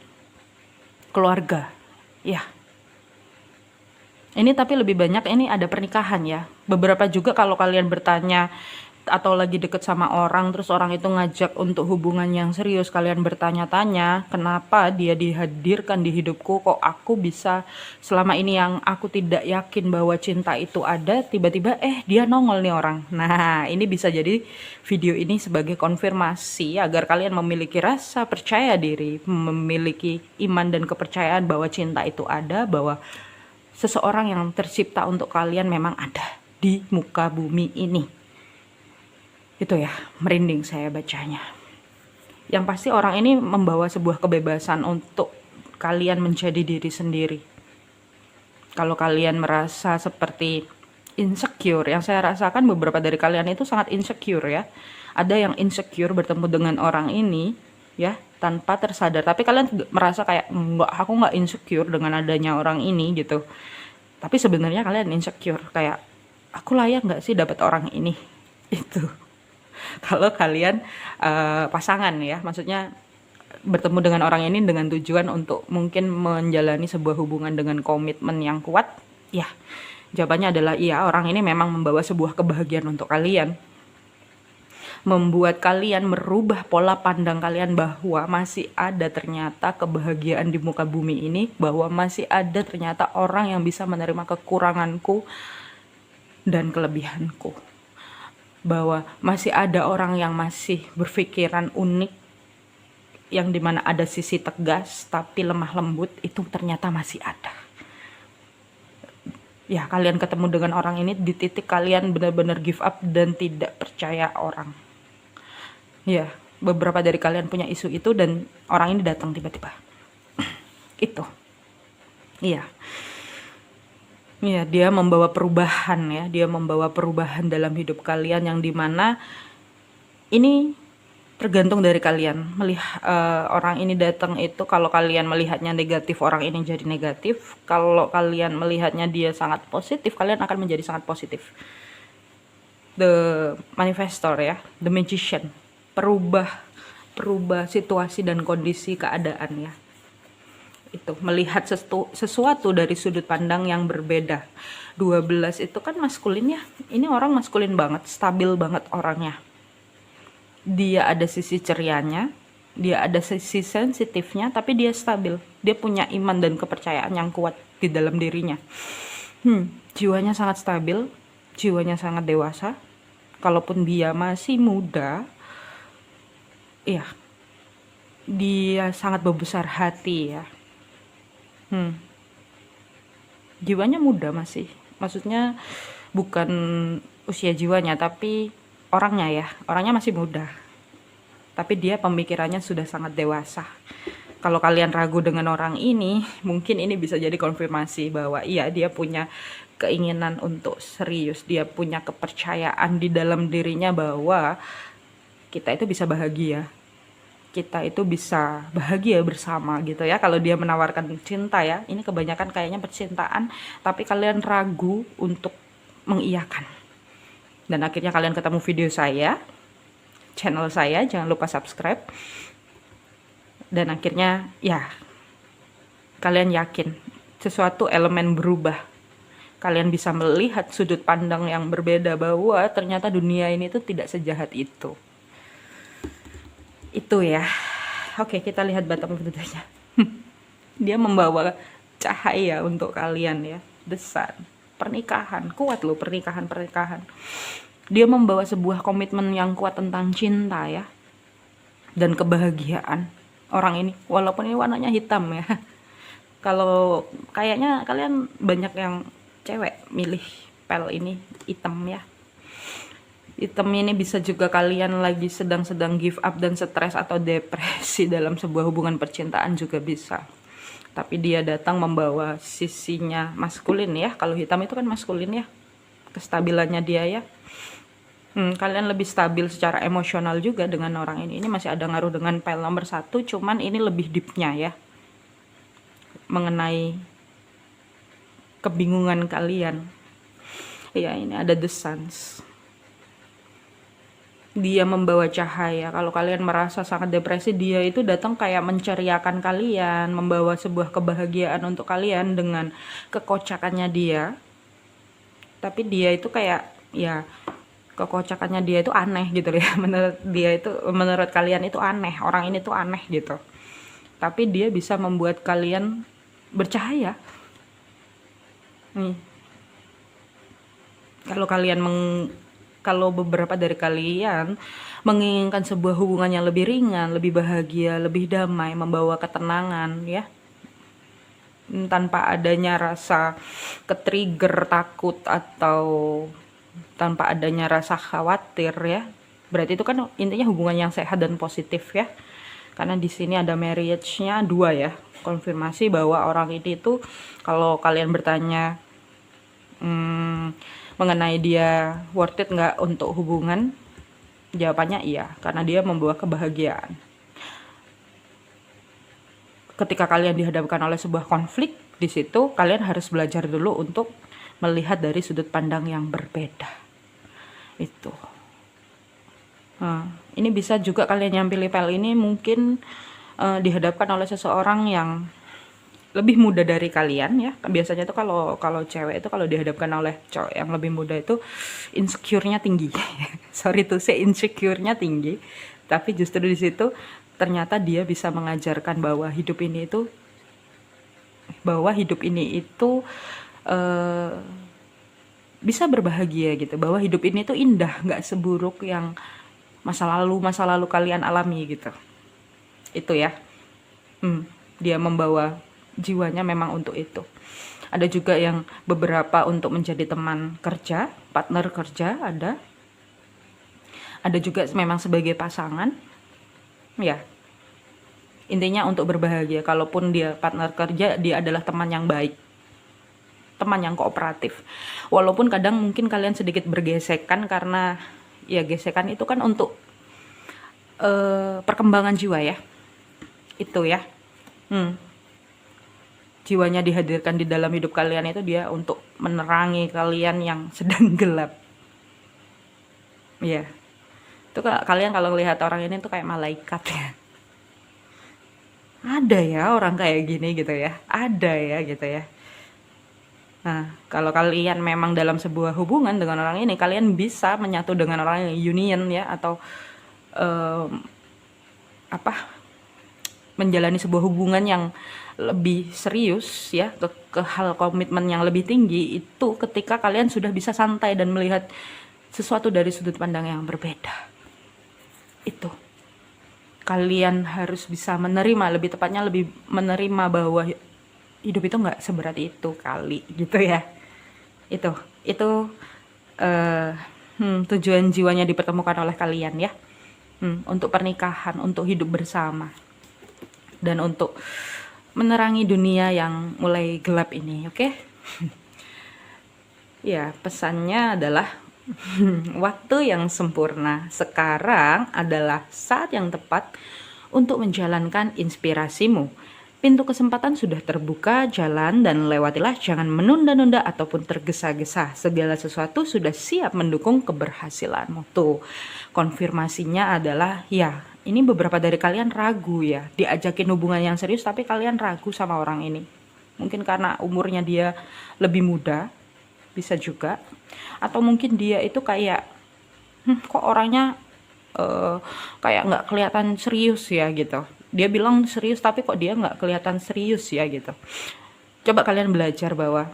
keluarga. Ya. Ini tapi lebih banyak ini ada pernikahan ya. Beberapa juga kalau kalian bertanya atau lagi deket sama orang, terus orang itu ngajak untuk hubungan yang serius, kalian bertanya-tanya, kenapa dia dihadirkan di hidupku, kok aku bisa selama ini yang aku tidak yakin bahwa cinta itu ada, tiba-tiba dia nongol nih orang. Nah, ini bisa jadi video ini sebagai konfirmasi agar kalian memiliki rasa percaya diri, memiliki iman dan kepercayaan bahwa cinta itu ada, bahwa seseorang yang tercipta untuk kalian memang ada di muka bumi ini. Itu ya, merinding saya bacanya. Yang pasti orang ini membawa sebuah kebebasan untuk kalian menjadi diri sendiri. Kalau kalian merasa seperti insecure, yang saya rasakan beberapa dari kalian itu sangat insecure ya. Ada yang insecure bertemu dengan orang ini ya, tanpa tersadar, tapi kalian merasa kayak enggak, aku nggak insecure dengan adanya orang ini gitu, tapi sebenarnya kalian insecure kayak aku layak nggak sih dapat orang ini itu. Kalau kalian pasangan ya, maksudnya bertemu dengan orang ini dengan tujuan untuk mungkin menjalani sebuah hubungan dengan komitmen yang kuat, ya jawabannya adalah iya, orang ini memang membawa sebuah kebahagiaan untuk kalian, membuat kalian merubah pola pandang kalian bahwa masih ada ternyata kebahagiaan di muka bumi ini, bahwa masih ada ternyata orang yang bisa menerima kekuranganku dan kelebihanku, bahwa masih ada orang yang masih berpikiran unik, yang dimana ada sisi tegas tapi lemah lembut itu ternyata masih ada. Ya, kalian ketemu dengan orang ini di titik kalian benar-benar give up dan tidak percaya orang. Ya, beberapa dari kalian punya isu itu dan orang ini datang tiba-tiba. Itu. Iya. Iya, dia membawa perubahan ya. Dia membawa perubahan dalam hidup kalian yang dimana ini tergantung dari kalian melihat orang ini datang itu. Kalau kalian melihatnya negatif, orang ini jadi negatif. Kalau kalian melihatnya dia sangat positif, kalian akan menjadi sangat positif. The manifestor ya, the magician, perubah situasi dan kondisi keadaan ya. Itu melihat sesuatu dari sudut pandang yang berbeda. 12 itu kan maskulin ya. Ini orang maskulin banget, stabil banget orangnya. Dia ada sisi cerianya, dia ada sisi sensitifnya, tapi dia stabil. Dia punya iman dan kepercayaan yang kuat di dalam dirinya. Jiwanya sangat stabil, jiwanya sangat dewasa. Kalaupun dia masih muda, iya, dia sangat berbesar hati ya. Jiwanya muda masih, maksudnya bukan usia jiwanya, tapi orangnya masih muda, tapi dia pemikirannya sudah sangat dewasa. Kalau kalian ragu dengan orang ini, mungkin ini bisa jadi konfirmasi bahwa iya, dia punya keinginan untuk serius, dia punya kepercayaan di dalam dirinya bahwa kita itu bisa bahagia, kita itu bisa bahagia bersama gitu ya. Kalau dia menawarkan cinta ya, ini kebanyakan kayaknya percintaan, tapi kalian ragu untuk mengiyakan. Dan akhirnya kalian ketemu video saya, channel saya, jangan lupa subscribe. Dan akhirnya ya, kalian yakin sesuatu elemen berubah. Kalian bisa melihat sudut pandang yang berbeda bahwa ternyata dunia ini tuh tidak sejahat itu. Itu ya. Oke, kita lihat batang videonya. Dia membawa cahaya untuk kalian ya. The sun. Pernikahan, kuat loh pernikahan. Dia membawa sebuah komitmen yang kuat tentang cinta ya. Dan kebahagiaan. Orang ini, walaupun ini warnanya hitam ya. Kalau kayaknya kalian banyak yang cewek milih pel ini hitam ya. Hitam ini bisa juga kalian lagi sedang give up dan stres atau depresi dalam sebuah hubungan percintaan juga bisa. Tapi dia datang membawa sisinya maskulin ya. Kalau hitam itu kan maskulin ya, kestabilannya dia ya. Kalian lebih stabil secara emosional juga dengan orang ini. Ini masih ada ngaruh dengan pel nomor 1, cuman ini lebih deepnya ya, mengenai kebingungan kalian. Ya, ini ada the suns. Dia membawa cahaya. Kalau kalian merasa sangat depresi, dia itu datang kayak menceriakan kalian, membawa sebuah kebahagiaan untuk kalian dengan kekocakannya dia. Tapi dia itu kayak ya, kekocakannya dia itu aneh gitu ya. Menurut kalian itu aneh, orang ini tuh aneh gitu. Tapi dia bisa membuat kalian bercahaya. Kalau beberapa dari kalian menginginkan sebuah hubungan yang lebih ringan, lebih bahagia, lebih damai, membawa ketenangan ya, tanpa adanya rasa ketrigger, takut, atau tanpa adanya rasa khawatir ya, berarti itu kan intinya hubungan yang sehat dan positif ya. Karena di sini ada marriage-nya 2 ya, konfirmasi bahwa orang ini tuh, kalau kalian bertanya mengenai dia worth it nggak untuk hubungan, jawabannya iya, karena dia membawa kebahagiaan. Ketika kalian dihadapkan oleh sebuah konflik, di situ kalian harus belajar dulu untuk melihat dari sudut pandang yang berbeda. Itu. Ini bisa juga kalian yang pilih pel ini mungkin dihadapkan oleh seseorang yang lebih muda dari kalian ya. Biasanya tuh kalau cewek itu kalau dihadapkan oleh cowok yang lebih muda itu insecure-nya tinggi. Sorry to say, insecure-nya tinggi. Tapi justru di situ ternyata dia bisa mengajarkan bahwa hidup ini itu bisa berbahagia gitu. Bahwa hidup ini tuh indah, nggak seburuk yang masa lalu kalian alami gitu. Itu ya. Dia membawa jiwanya memang untuk itu. Ada juga yang beberapa untuk menjadi teman kerja, partner kerja ada. Ada juga memang sebagai pasangan. Ya. Intinya untuk berbahagia. Kalaupun dia partner kerja, dia adalah teman yang baik. Teman yang kooperatif. Walaupun kadang mungkin kalian sedikit bergesekan karena ya gesekan itu kan untuk perkembangan jiwa ya. Itu ya. Jiwanya dihadirkan di dalam hidup kalian itu dia untuk menerangi kalian yang sedang gelap. Ya. Itu kalian kalau lihat orang ini tuh kayak malaikat ya. Ada ya orang kayak gini gitu ya. Ada ya gitu ya. Nah, kalau kalian memang dalam sebuah hubungan dengan orang ini, kalian bisa menyatu dengan orang yang union ya, atau menjalani sebuah hubungan yang lebih serius ya, ke hal komitmen yang lebih tinggi itu ketika kalian sudah bisa santai dan melihat sesuatu dari sudut pandang yang berbeda. Itu kalian harus bisa menerima, lebih tepatnya lebih menerima bahwa hidup itu nggak seberat itu kali gitu ya. Itu tujuan jiwanya dipertemukan oleh kalian ya, untuk pernikahan, untuk hidup bersama, dan untuk menerangi dunia yang mulai gelap ini, oke? Ya, pesannya adalah waktu yang sempurna sekarang adalah saat yang tepat untuk menjalankan inspirasimu. Pintu kesempatan sudah terbuka, jalan dan lewatilah, jangan menunda-nunda ataupun tergesa-gesa. Segala sesuatu sudah siap mendukung keberhasilanmu. Tuh, konfirmasinya adalah ya, ini beberapa dari kalian ragu ya, diajakin hubungan yang serius tapi kalian ragu sama orang ini. Mungkin karena umurnya dia lebih muda, bisa juga. Atau mungkin dia itu kayak, kok orangnya kayak nggak kelihatan serius ya gitu. Dia bilang serius tapi kok dia nggak kelihatan serius ya gitu. Coba kalian belajar bahwa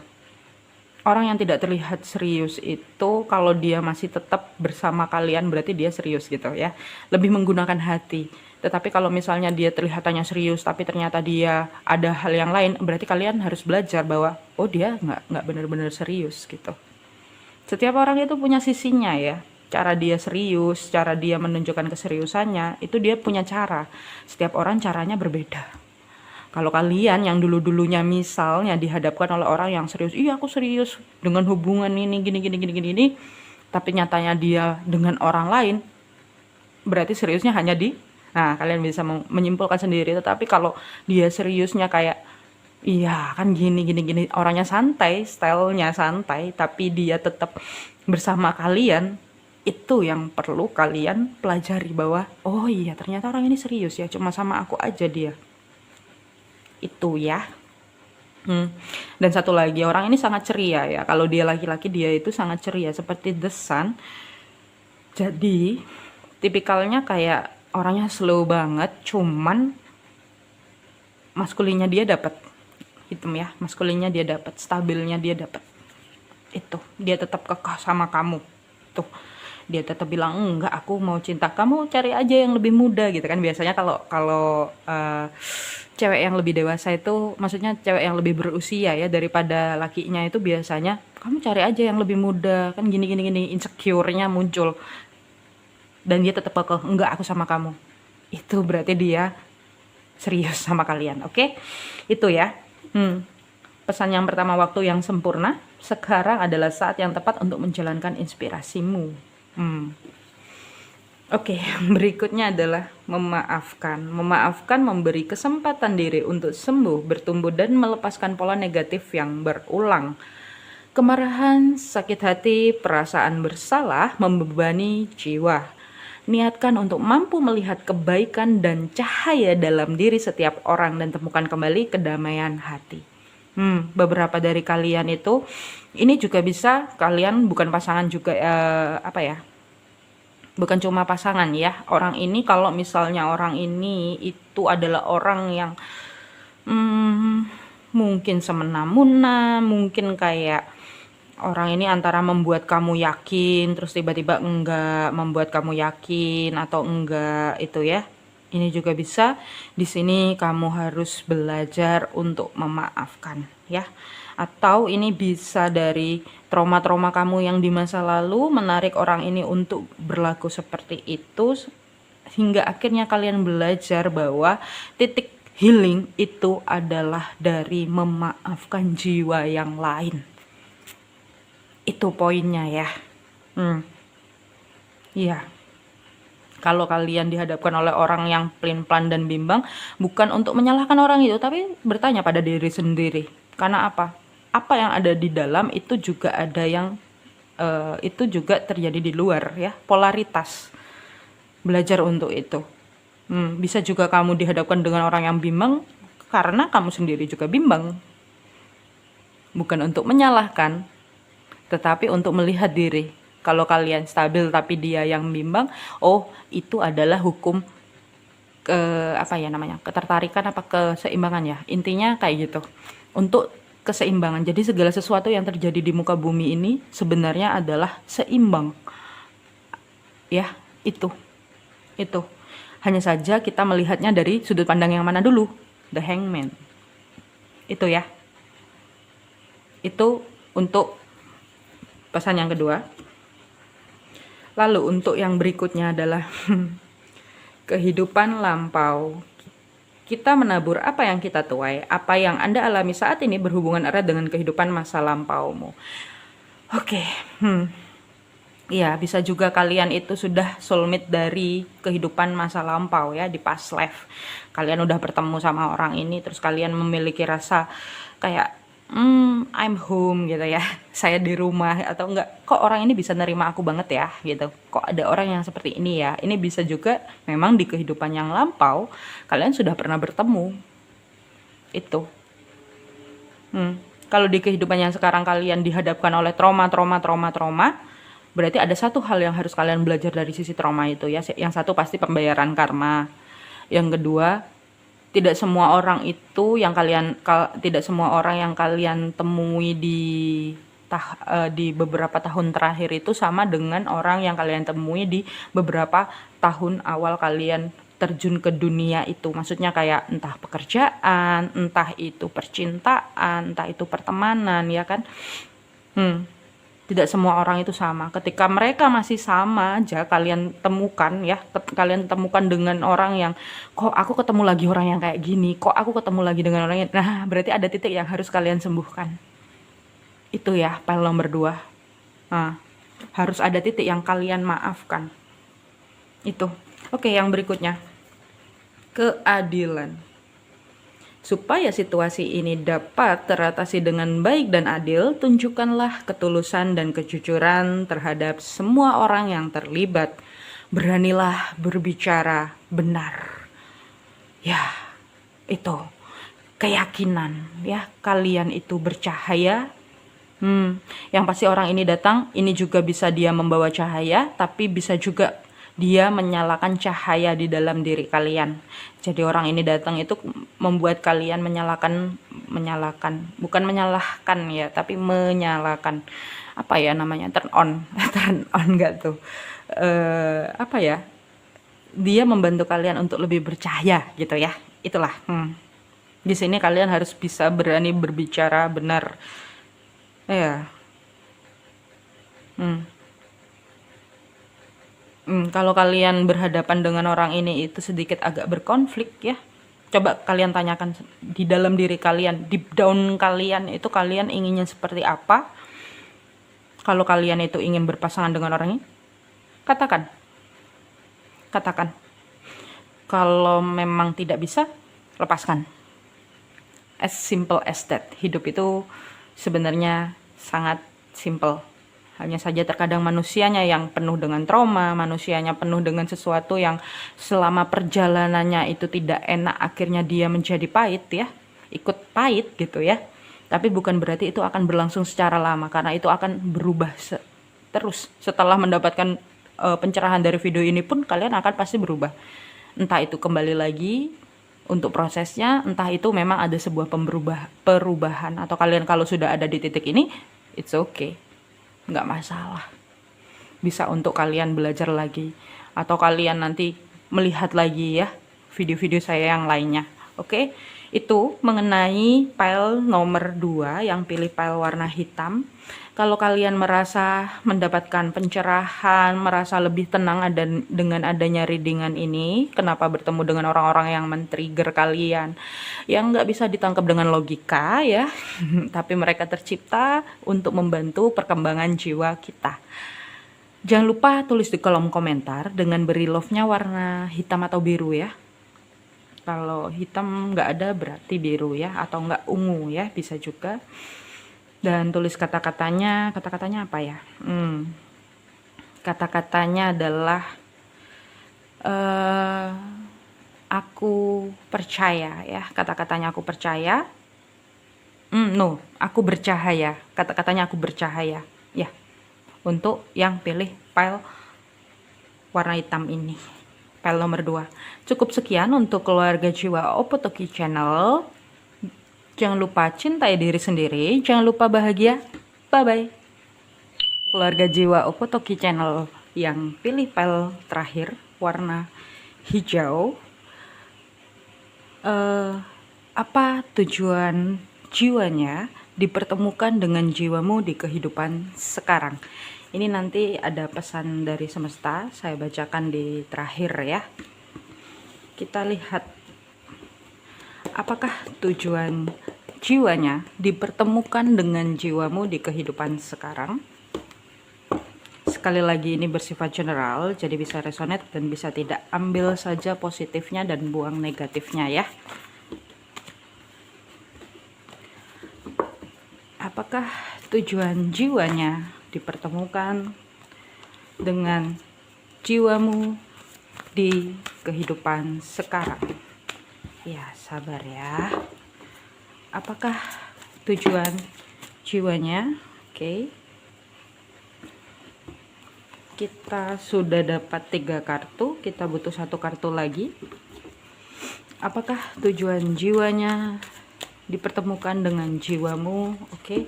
orang yang tidak terlihat serius itu kalau dia masih tetap bersama kalian berarti dia serius gitu ya. Lebih menggunakan hati. Tetapi kalau misalnya dia terlihatannya serius tapi ternyata dia ada hal yang lain, berarti kalian harus belajar bahwa oh dia nggak benar-benar serius gitu. Setiap orang itu punya sisinya ya. Cara dia serius, cara dia menunjukkan keseriusannya, itu dia punya cara. Setiap orang caranya berbeda. Kalau kalian yang dulu-dulunya misalnya dihadapkan oleh orang yang serius, iya aku serius dengan hubungan ini, gini, tapi nyatanya dia dengan orang lain, berarti seriusnya hanya nah kalian bisa menyimpulkan sendiri. Tetapi kalau dia seriusnya kayak, iya kan gini, orangnya santai, stylenya santai, tapi dia tetap bersama kalian, itu yang perlu kalian pelajari bahwa oh iya ternyata orang ini serius ya, cuma sama aku aja dia. Itu ya. Dan satu lagi, orang ini sangat ceria ya. Kalau dia laki-laki, dia itu sangat ceria seperti the sun. Jadi tipikalnya kayak orangnya slow banget, cuman maskulinnya dia dapat. Hitam ya, maskulinnya dia dapat, stabilnya dia dapat. Itu, dia tetap kekeh sama kamu. Tuh, dia tetap bilang enggak, aku mau cinta kamu, cari aja yang lebih muda gitu kan. Biasanya kalau cewek yang lebih dewasa itu, maksudnya cewek yang lebih berusia ya daripada lakinya, itu biasanya kamu cari aja yang lebih muda kan, gini, insecure-nya muncul. Dan dia tetap kekeh, enggak aku sama kamu. Itu berarti dia serius sama kalian, oke? Itu ya. Pesan yang pertama, waktu yang sempurna sekarang adalah saat yang tepat untuk menjalankan inspirasimu. Oke, berikutnya adalah memaafkan. Memaafkan memberi kesempatan diri untuk sembuh, bertumbuh, dan melepaskan pola negatif yang berulang. Kemarahan, sakit hati, perasaan bersalah membebani jiwa. Niatkan untuk mampu melihat kebaikan dan cahaya dalam diri setiap orang dan temukan kembali kedamaian hati. Beberapa dari kalian itu, ini juga bisa kalian bukan pasangan juga, bukan cuma pasangan ya. Orang ini kalau misalnya orang ini itu adalah orang yang mungkin semena-mena, mungkin kayak orang ini antara membuat kamu yakin terus tiba-tiba enggak, membuat kamu yakin atau enggak, itu ya. Ini juga bisa. Di sini kamu harus belajar untuk memaafkan, ya. Atau ini bisa dari trauma-trauma kamu yang di masa lalu menarik orang ini untuk berlaku seperti itu, hingga akhirnya kalian belajar bahwa titik healing itu adalah dari memaafkan jiwa yang lain. Itu poinnya ya. Iya. Kalau kalian dihadapkan oleh orang yang pelin-pelan dan bimbang, bukan untuk menyalahkan orang itu, tapi bertanya pada diri sendiri. Karena apa? Apa yang ada di dalam itu juga ada yang itu juga terjadi di luar ya, polaritas. Belajar untuk itu. Bisa juga kamu dihadapkan dengan orang yang bimbang karena kamu sendiri juga bimbang. Bukan untuk menyalahkan, tetapi untuk melihat diri. Kalau kalian stabil tapi dia yang bimbang, oh itu adalah hukum ketertarikan apa keseimbangan ya. Intinya kayak gitu. Untuk keseimbangan. Jadi segala sesuatu yang terjadi di muka bumi ini sebenarnya adalah seimbang. Ya, itu. Hanya saja kita melihatnya dari sudut pandang yang mana dulu? The Hangman. Itu ya. Itu untuk pesan yang kedua. Lalu untuk yang berikutnya adalah kehidupan lampau. Kita menabur apa yang kita tuai, apa yang Anda alami saat ini berhubungan erat dengan kehidupan masa lampaumu. Oke, ya bisa juga kalian itu sudah soulmate dari kehidupan masa lampau ya, di past life. Kalian udah bertemu sama orang ini, terus kalian memiliki rasa kayak I'm home gitu ya, saya di rumah, atau enggak, kok orang ini bisa nerima aku banget ya gitu, kok ada orang yang seperti ini ya. Ini bisa juga memang di kehidupan yang lampau kalian sudah pernah bertemu itu. Kalau di kehidupan yang sekarang kalian dihadapkan oleh trauma, berarti ada satu hal yang harus kalian belajar dari sisi trauma itu ya. Yang satu pasti pembayaran karma, yang kedua tidak semua orang yang kalian temui di beberapa tahun terakhir itu sama dengan orang yang kalian temui di beberapa tahun awal kalian terjun ke dunia itu. Maksudnya kayak entah pekerjaan, entah itu percintaan, entah itu pertemanan ya kan. Tidak semua orang itu sama. Ketika mereka masih sama aja kalian temukan dengan orang yang, kok aku ketemu lagi orang yang kayak gini, kok aku ketemu lagi dengan orang yang, nah berarti ada titik yang harus kalian sembuhkan. Itu ya file nomor 2. Nah, harus ada titik yang kalian maafkan. Itu. Oke, yang berikutnya, keadilan. Supaya situasi ini dapat teratasi dengan baik dan adil, tunjukkanlah ketulusan dan kejujuran terhadap semua orang yang terlibat. Beranilah berbicara benar. Ya, itu keyakinan ya, kalian itu bercahaya. Yang pasti orang ini datang, ini juga bisa dia membawa cahaya, tapi bisa juga dia menyalakan cahaya di dalam diri kalian. Jadi orang ini datang itu membuat kalian menyalakan, bukan menyalahkan ya, tapi menyalakan, apa ya namanya, turn on enggak tuh, apa ya, dia membantu kalian untuk lebih bercahaya gitu ya. Itulah. Di sini kalian harus bisa berani berbicara benar ya. Kalau kalian berhadapan dengan orang ini itu sedikit agak berkonflik ya, coba kalian tanyakan di dalam diri kalian, deep down kalian itu kalian inginnya seperti apa. Kalau kalian itu ingin berpasangan dengan orang ini, katakan. Kalau memang tidak bisa, lepaskan. As simple as that. Hidup itu sebenarnya sangat simple. Hanya saja terkadang manusianya yang penuh dengan trauma, manusianya penuh dengan sesuatu yang selama perjalanannya itu tidak enak, akhirnya dia menjadi pahit ya, ikut pahit gitu ya. Tapi bukan berarti itu akan berlangsung secara lama, karena itu akan berubah terus. Setelah mendapatkan pencerahan dari video ini pun kalian akan pasti berubah. Entah itu kembali lagi untuk prosesnya, entah itu memang ada sebuah perubahan, atau kalian kalau sudah ada di titik ini, it's okay. Nggak masalah, bisa untuk kalian belajar lagi, atau kalian nanti melihat lagi ya video-video saya yang lainnya. Oke, itu mengenai file nomor 2 yang pilih file warna hitam. Kalau kalian merasa mendapatkan pencerahan, merasa lebih tenang dengan adanya readingan ini, kenapa bertemu dengan orang-orang yang men-trigger kalian, yang nggak bisa ditangkap dengan logika ya, tapi mereka tercipta untuk membantu perkembangan jiwa kita. Jangan lupa tulis di kolom komentar dengan beri love-nya warna hitam atau biru ya. Kalau hitam nggak ada berarti biru ya, atau nggak ungu ya, bisa juga. Dan tulis kata-katanya apa ya? Kata-katanya adalah aku percaya ya. Kata-katanya aku percaya. Aku bercahaya. Kata-katanya aku bercahaya. Ya, untuk yang pilih file warna hitam ini. File nomor 2. Cukup sekian untuk keluarga jiwa Opotoki Channel. Jangan lupa cintai diri sendiri. Jangan lupa bahagia. Bye-bye. Keluarga jiwa Opotoki Channel yang pilih file terakhir warna hijau. Apa tujuan jiwanya dipertemukan dengan jiwamu di kehidupan sekarang? Ini nanti ada pesan dari semesta, saya bacakan di terakhir ya. Kita lihat apakah tujuan jiwanya dipertemukan dengan jiwamu di kehidupan sekarang. Sekali lagi ini bersifat general, jadi bisa resonate dan bisa tidak. Ambil saja positifnya dan buang negatifnya ya. Apakah tujuan jiwanya dipertemukan dengan jiwamu di kehidupan sekarang? Ya, sabar ya. Apakah tujuan jiwanya? Oke. Kita sudah dapat 3 kartu, kita butuh 1 kartu lagi. Apakah tujuan jiwanya dipertemukan dengan jiwamu? Oke.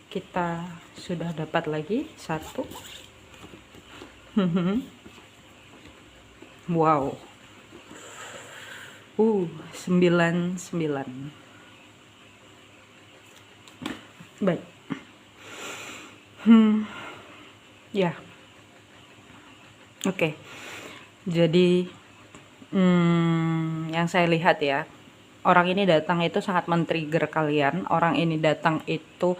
Kita sudah dapat lagi 1. Wow. 99. Baik. Ya. Oke. Jadi yang saya lihat ya, orang ini datang itu sangat men-trigger kalian. Orang ini datang itu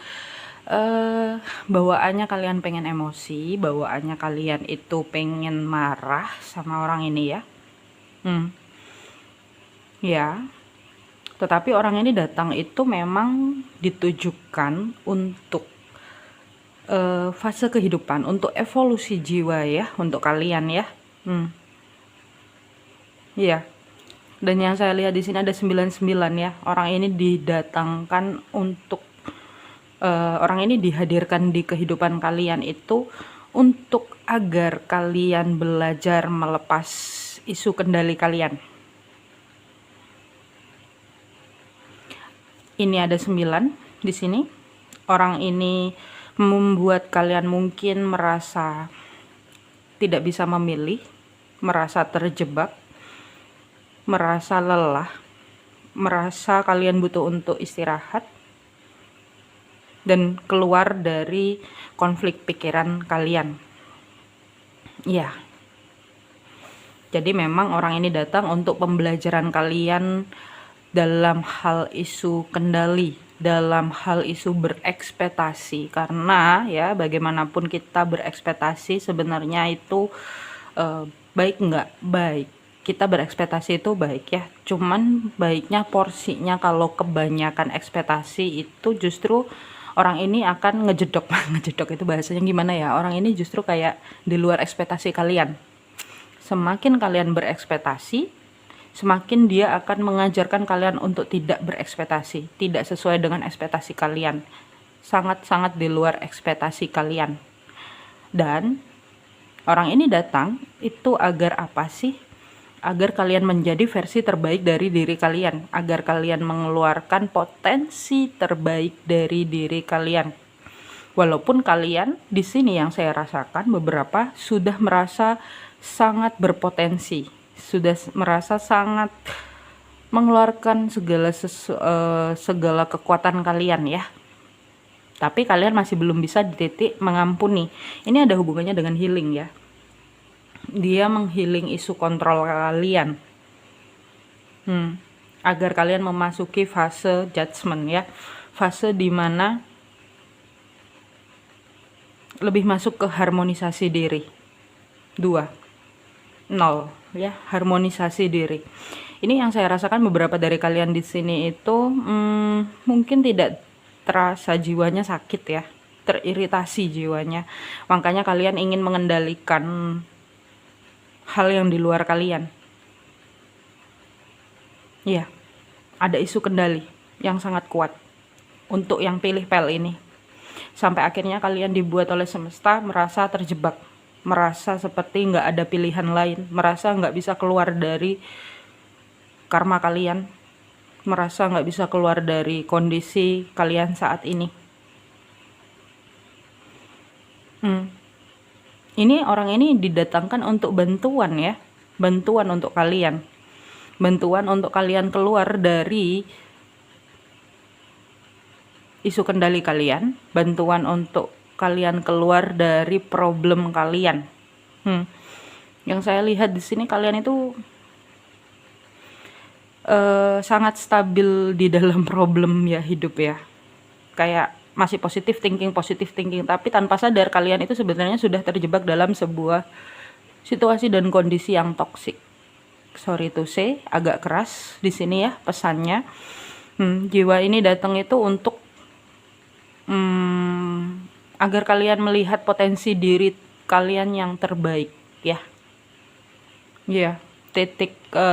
bawaannya kalian pengen emosi, bawaannya kalian itu pengen marah sama orang ini ya. Ya, tetapi orang ini datang itu memang ditujukan untuk fase kehidupan, untuk evolusi jiwa ya, untuk kalian ya. Iya. Dan yang saya lihat di sini ada 99 ya. Orang ini didatangkan untuk orang ini dihadirkan di kehidupan kalian itu untuk agar kalian belajar melepas isu kendali kalian. Ini ada 9 di sini. Orang ini membuat kalian mungkin merasa tidak bisa memilih, merasa terjebak, merasa lelah, merasa kalian butuh untuk istirahat dan keluar dari konflik pikiran kalian. Ya. Jadi memang orang ini datang untuk pembelajaran kalian dalam hal isu kendali, dalam hal isu berekspektasi. Karena ya bagaimanapun kita berekspektasi sebenarnya itu baik nggak? Baik. Kita berekspektasi itu baik ya. Cuman baiknya porsinya, kalau kebanyakan ekspektasi itu justru orang ini akan ngejedok. Ngejedok itu bahasanya gimana ya? Orang ini justru kayak di luar ekspektasi kalian. Semakin kalian berekspektasi, semakin dia akan mengajarkan kalian untuk tidak berekspektasi, tidak sesuai dengan ekspektasi kalian, sangat-sangat di luar ekspektasi kalian. Dan orang ini datang itu agar apa sih? Agar kalian menjadi versi terbaik dari diri kalian, agar kalian mengeluarkan potensi terbaik dari diri kalian. Walaupun kalian di sini yang saya rasakan beberapa sudah merasa sangat berpotensi, sudah merasa sangat mengeluarkan segala kekuatan kalian ya. Tapi kalian masih belum bisa di titik mengampuni. Ini ada hubungannya dengan healing ya. Dia menghealing isu kontrol kalian. Agar kalian memasuki fase judgment ya. Fase dimana lebih masuk ke harmonisasi diri. 2, 0 ya, harmonisasi diri. Ini yang saya rasakan beberapa dari kalian di sini itu mungkin tidak terasa jiwanya sakit ya, teriritasi jiwanya. Makanya kalian ingin mengendalikan hal yang di luar kalian. Iya, ada isu kendali yang sangat kuat untuk yang pilih pel ini. Sampai akhirnya kalian dibuat oleh semesta merasa terjebak, merasa seperti nggak ada pilihan lain, merasa nggak bisa keluar dari karma kalian, merasa nggak bisa keluar dari kondisi kalian saat ini. Ini orang ini didatangkan untuk bantuan ya, bantuan untuk kalian, bantuan untuk kalian keluar dari isu kendali kalian, bantuan untuk kalian keluar dari problem kalian. Yang saya lihat di sini kalian itu sangat stabil di dalam problem ya hidup ya. Kayak masih positive thinking, tapi tanpa sadar kalian itu sebenarnya sudah terjebak dalam sebuah situasi dan kondisi yang toksik. Sorry to say, agak keras di sini ya pesannya. Jiwa ini datang itu untuk agar kalian melihat potensi diri kalian yang terbaik ya. Ya,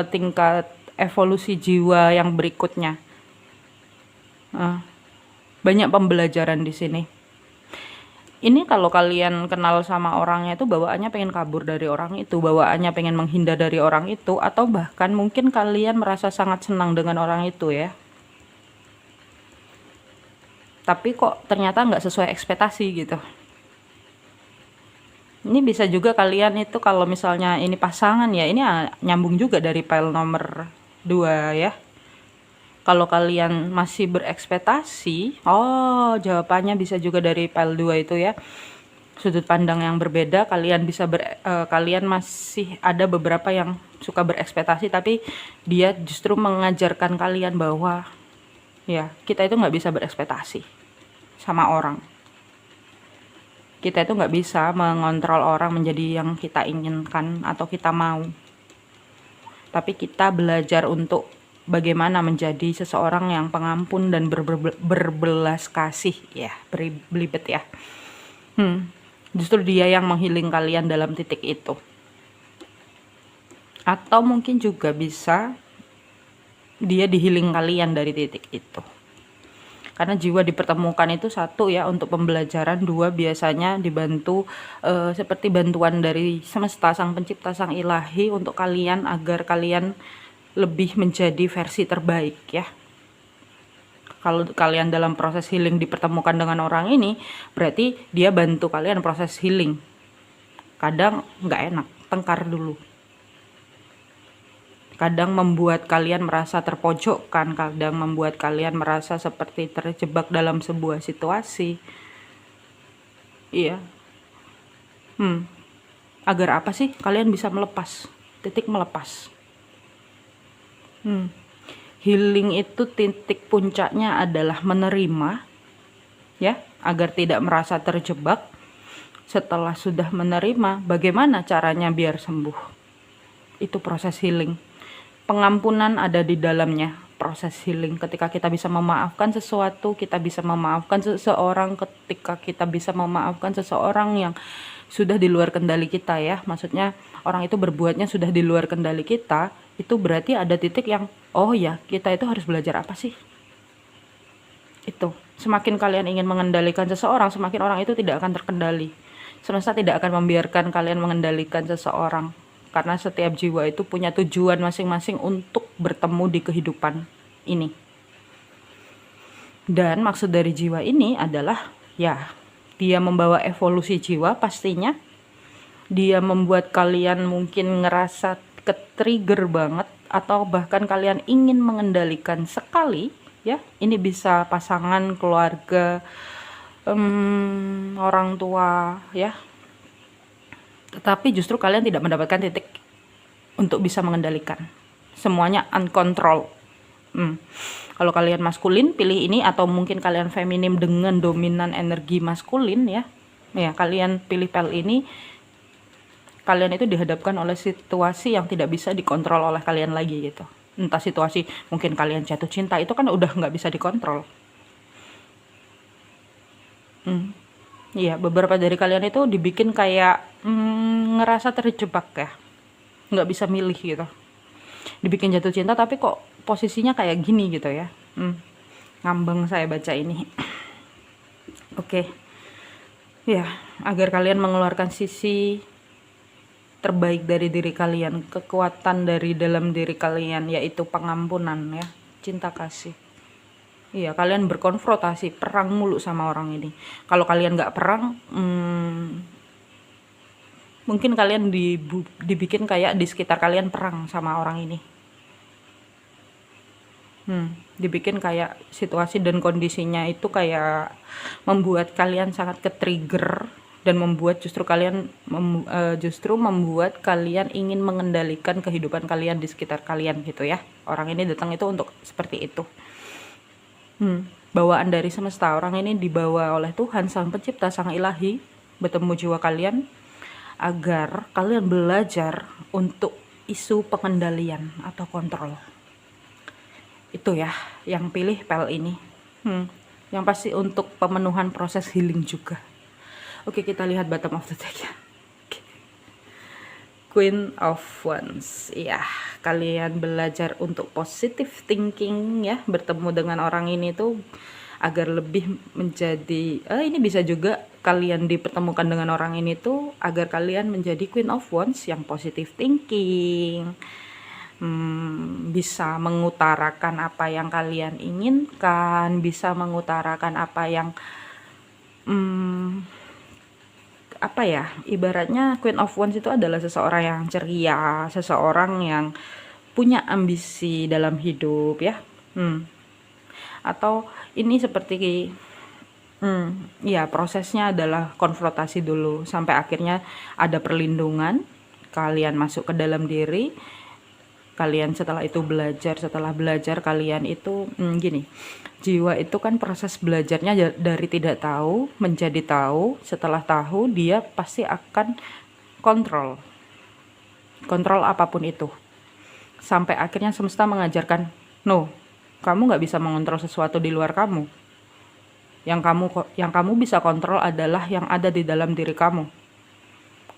tingkat evolusi jiwa yang berikutnya. Banyak pembelajaran di sini. Ini kalau kalian kenal sama orangnya itu bawaannya pengen kabur dari orang itu, bawaannya pengen menghindar dari orang itu, atau bahkan mungkin kalian merasa sangat senang dengan orang itu ya. Tapi kok ternyata nggak sesuai ekspektasi gitu. Ini bisa juga kalian itu kalau misalnya ini pasangan ya, ini nyambung juga dari file nomor 2 ya. Kalau kalian masih berekspektasi, jawabannya bisa juga dari file 2 itu ya. Sudut pandang yang berbeda, kalian bisa kalian masih ada beberapa yang suka berekspektasi, tapi dia justru mengajarkan kalian bahwa ya, kita itu nggak bisa berekspektasi sama orang. Kita itu nggak bisa mengontrol orang menjadi yang kita inginkan atau kita mau. Tapi kita belajar untuk bagaimana menjadi seseorang yang pengampun dan berbelas kasih ya, belibet ya. Justru dia yang menghealing kalian dalam titik itu. Atau mungkin juga bisa dia di-healing kalian dari titik itu. Karena jiwa dipertemukan itu 1 ya untuk pembelajaran, 2 biasanya dibantu seperti bantuan dari semesta, sang pencipta, sang ilahi untuk kalian agar kalian lebih menjadi versi terbaik ya. Kalau kalian dalam proses healing dipertemukan dengan orang ini, berarti dia bantu kalian proses healing. Kadang nggak enak, tengkar dulu. Kadang membuat kalian merasa terpojokkan, kadang membuat kalian merasa seperti terjebak dalam sebuah situasi. Iya. Agar apa sih kalian bisa melepas, titik melepas. Healing itu titik puncaknya adalah menerima ya, agar tidak merasa terjebak. Setelah sudah menerima, bagaimana caranya biar sembuh? Itu proses healing. Pengampunan ada di dalamnya, proses healing. Ketika kita bisa memaafkan sesuatu, kita bisa memaafkan seseorang. Ketika kita bisa memaafkan seseorang yang sudah di luar kendali kita ya, maksudnya orang itu berbuatnya sudah di luar kendali kita, itu berarti ada titik yang oh ya, kita itu harus belajar apa sih? Itu semakin kalian ingin mengendalikan seseorang, semakin orang itu tidak akan terkendali. Semesta tidak akan membiarkan kalian mengendalikan seseorang, karena setiap jiwa itu punya tujuan masing-masing untuk bertemu di kehidupan ini. Dan maksud dari jiwa ini adalah ya, dia membawa evolusi jiwa pastinya. Dia membuat kalian mungkin ngerasa ke-trigger banget, atau bahkan kalian ingin mengendalikan sekali ya. Ini bisa pasangan, keluarga, orang tua ya. Tetapi justru kalian tidak mendapatkan titik untuk bisa mengendalikan. Semuanya uncontrolled. Kalau kalian maskulin pilih ini, atau mungkin kalian feminim dengan dominan energi maskulin ya. Ya, kalian pilih pel ini. Kalian itu dihadapkan oleh situasi yang tidak bisa dikontrol oleh kalian lagi gitu. Entah situasi mungkin kalian jatuh cinta, itu kan udah nggak bisa dikontrol. Iya, beberapa dari kalian itu dibikin kayak ngerasa terjebak ya, nggak bisa milih gitu. Dibikin jatuh cinta tapi kok posisinya kayak gini gitu ya. Ngambang saya baca ini. Oke. Ya, agar kalian mengeluarkan sisi terbaik dari diri kalian, kekuatan dari dalam diri kalian, yaitu pengampunan ya, cinta kasih. Iya, kalian berkonfrontasi, perang mulu sama orang ini. Kalau kalian nggak perang, mungkin kalian dibikin kayak di sekitar kalian perang sama orang ini. Dibikin kayak situasi dan kondisinya itu kayak membuat kalian sangat ke-trigger, dan membuat justru kalian membuat kalian ingin mengendalikan kehidupan kalian di sekitar kalian gitu ya. Orang ini datang itu untuk seperti itu. Bawaan dari semesta, orang ini dibawa oleh Tuhan Sang Pencipta, Sang Ilahi, bertemu jiwa kalian agar kalian belajar untuk isu pengendalian atau kontrol. Itu ya yang pilih pel ini. Yang pasti untuk pemenuhan proses healing juga. Oke, kita lihat bottom of the deck ya. Queen of Wands. Ya, kalian belajar untuk positive thinking ya, bertemu dengan orang ini tuh agar lebih menjadi ini bisa juga kalian dipertemukan dengan orang ini tuh agar kalian menjadi Queen of Wands yang positive thinking. Bisa mengutarakan apa yang kalian inginkan, bisa mengutarakan apa yang apa ya, ibaratnya Queen of Wands itu adalah seseorang yang ceria, seseorang yang punya ambisi dalam hidup ya. Atau ini seperti ya, prosesnya adalah konfrontasi dulu sampai akhirnya ada perlindungan, kalian masuk ke dalam diri kalian, setelah itu belajar. Setelah belajar kalian itu gini, jiwa itu kan proses belajarnya dari tidak tahu menjadi tahu. Setelah tahu dia pasti akan kontrol apapun itu, sampai akhirnya semesta mengajarkan, no, kamu nggak bisa mengontrol sesuatu di luar kamu. Yang kamu bisa kontrol adalah yang ada di dalam diri kamu.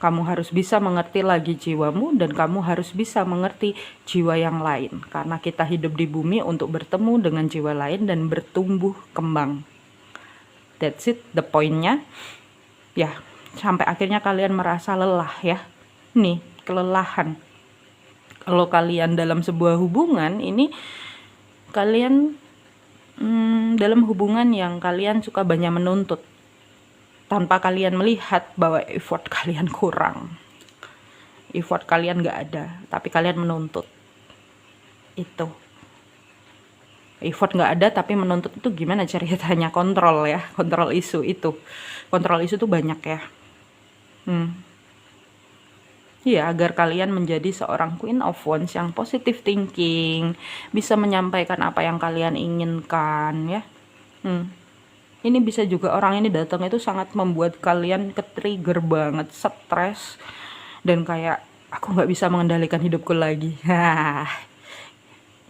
Kamu harus bisa mengerti lagi jiwamu, dan kamu harus bisa mengerti jiwa yang lain. Karena kita hidup di bumi untuk bertemu dengan jiwa lain dan bertumbuh kembang. That's it, the point-nya. Ya, sampai akhirnya kalian merasa lelah ya. Nih, kelelahan. Kalau kalian dalam sebuah hubungan, ini kalian dalam hubungan yang kalian suka banyak menuntut, tanpa kalian melihat bahwa effort kalian kurang, effort kalian nggak ada, tapi kalian menuntut. Itu effort nggak ada tapi menuntut itu gimana ceritanya? Kontrol ya, kontrol isu itu. Kontrol isu tuh banyak ya. Ya, agar kalian menjadi seorang Queen of Wands yang positive thinking, bisa menyampaikan apa yang kalian inginkan ya. Ini bisa juga orang ini datang itu sangat membuat kalian ke-trigger banget, stres, dan kayak aku nggak bisa mengendalikan hidupku lagi.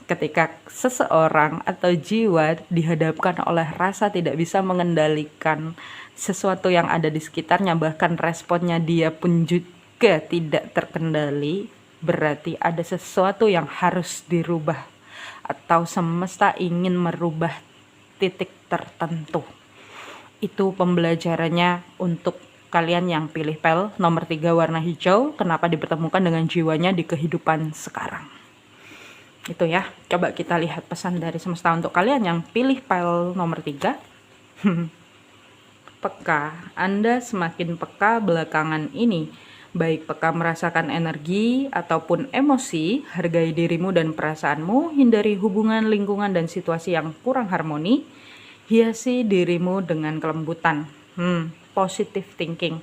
Ketika seseorang atau jiwa dihadapkan oleh rasa tidak bisa mengendalikan sesuatu yang ada di sekitarnya, bahkan responnya dia pun juga tidak terkendali, berarti ada sesuatu yang harus dirubah, atau semesta ingin merubah titik tertentu. Itu pembelajarannya untuk kalian yang pilih pel nomor 3 warna hijau, kenapa dipertemukan dengan jiwanya di kehidupan sekarang. Itu ya, coba kita lihat pesan dari semesta untuk kalian yang pilih pel nomor 3. Peka, Anda semakin peka belakangan ini Baik peka merasakan energi ataupun emosi, hargai dirimu dan perasaanmu, hindari hubungan, lingkungan, dan situasi yang kurang harmoni, hiasi dirimu dengan kelembutan. Positive thinking.